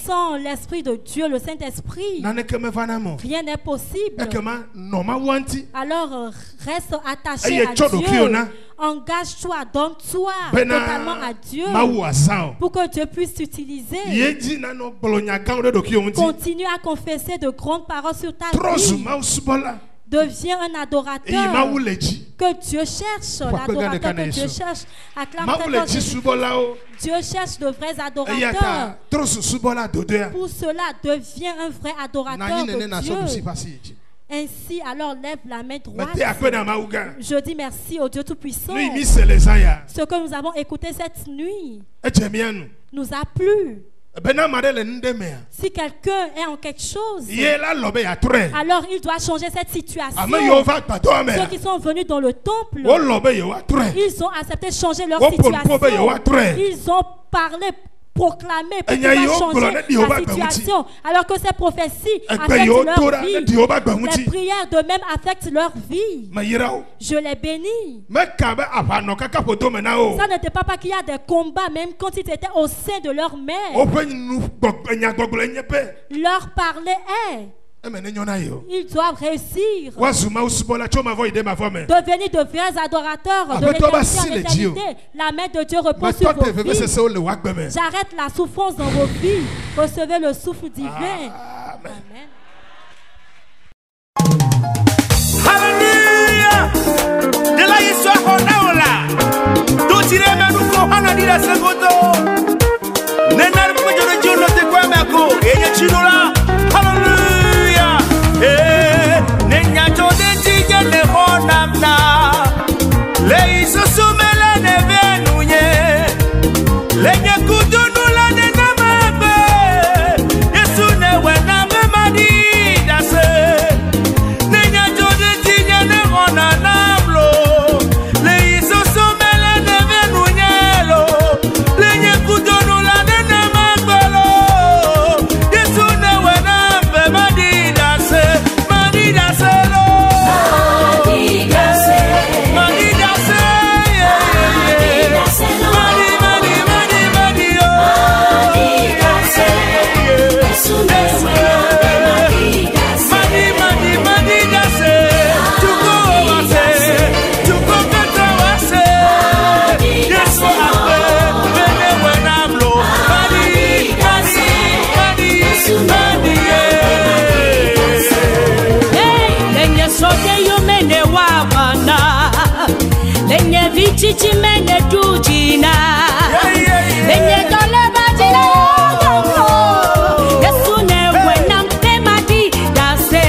Sans l'Esprit de Dieu, le Saint-Esprit, rien n'est possible. Alors reste attaché à Dieu. Engage-toi, donne-toi totalement à Dieu pour que Dieu puisse t'utiliser. Continue à confesser de grandes paroles sur ta vie. Deviens un adorateur que Dieu cherche, l'adorateur que Dieu cherche. Acclame Jésus. Dieu cherche de vrais adorateurs. Pour cela, deviens un vrai adorateur de Dieu. Ainsi, alors lève la main droite. Je dis merci au Dieu Tout-Puissant. Ce que nous avons écouté cette nuit nous a plu. Si quelqu'un est en quelque chose, alors il doit changer cette situation. Ceux qui sont venus dans le temple, ils ont accepté de changer leur situation. Ils ont parlé, proclamé pour changer la situation. Alors que ces prophéties affectent leur vie. Les prières de même affectent leur vie. Je les bénis. Ça n'était pas qu'il y a des combats, même quand ils étaient au sein de leur mère. Leur parler est. Ils doivent réussir. Devenir de vrais adorateurs de l'éternité. La main de Dieu repose sur vos vies. J'arrête la souffrance dans vos vies. Recevez le souffle divin. Amen. Alléluia. De la histoire on a là. Tout tirer même nous on a dit la seconde. Nenal ko joro jono te kwa mako. Enya chinola. Alléluia. Nenya jode tige le honamna. Le iso sumela ne venunye. Lenye kudunu la ne namabe. Yesu ne wena me madi. wana lenye vichichi mene dujina lenye dole bajina Yesu ne wena mpema di dase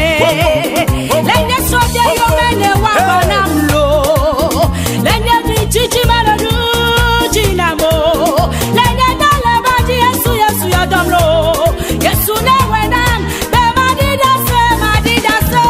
lenye soje yo mene wabana mlo lenye vichichi mene dujina mo lenye dole baji Yesu Yesu ya domlo Yesu ne wena mpema di dase madi dase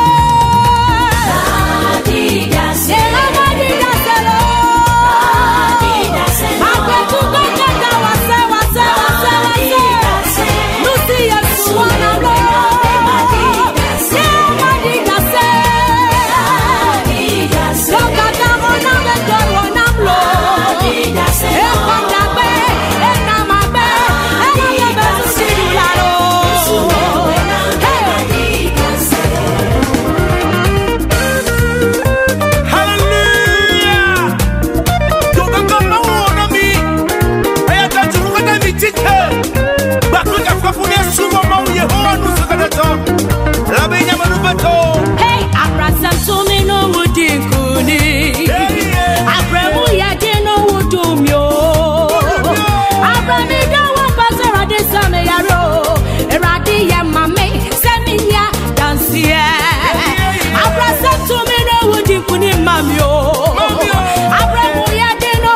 Hey, abrasam to me no mudikuni. Abremu yade no udumyo. Abrami da wa pasara de same yaro. Eradi ya mame semiya dansia. Abrasam to me no mudikuni mamyo. Abremu yade no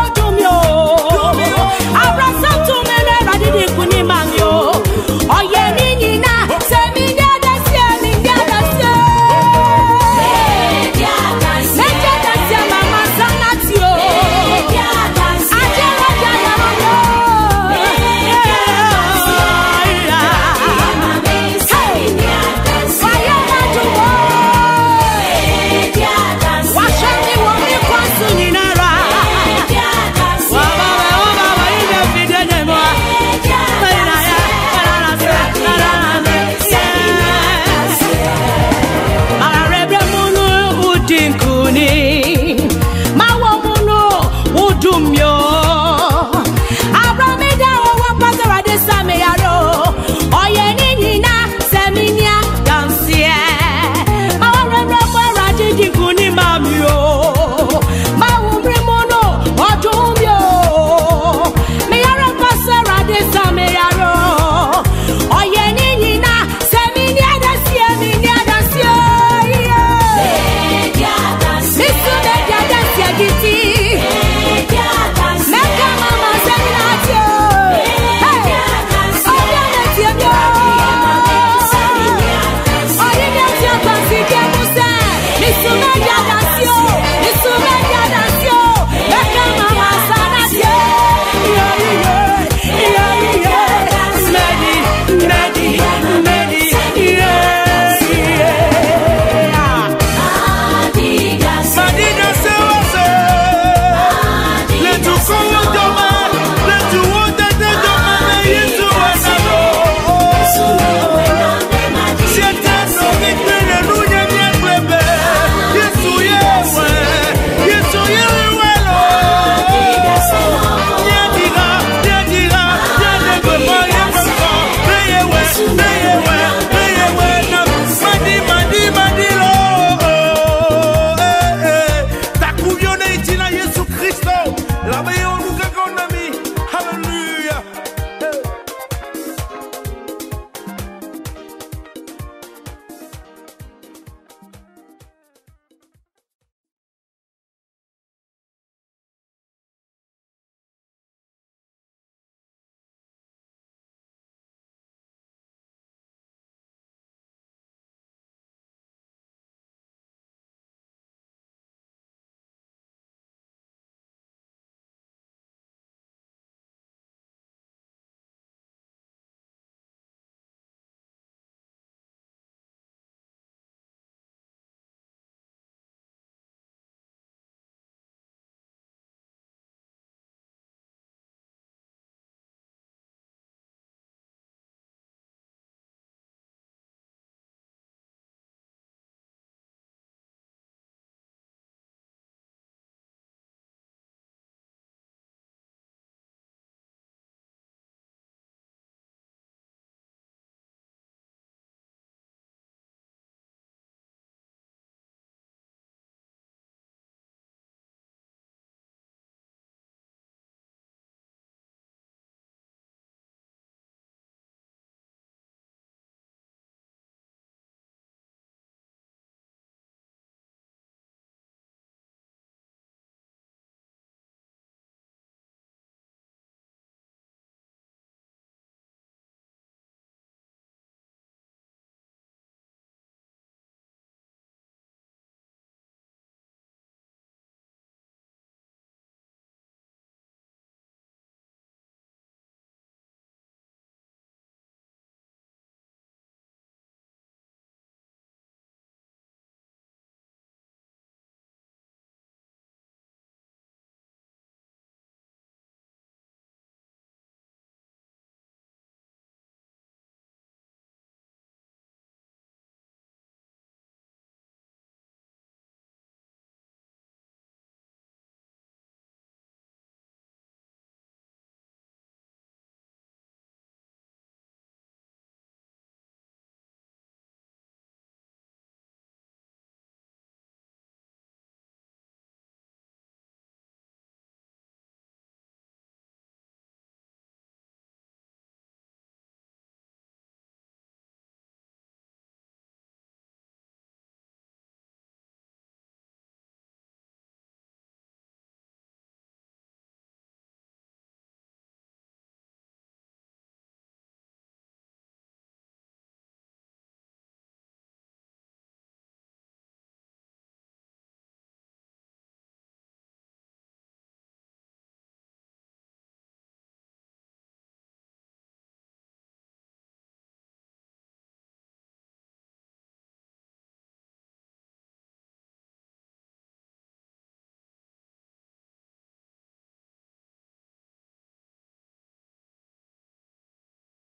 udumyo. Abrasam to me no eradi dikuni mamyo. Oye ni na semiya Kuni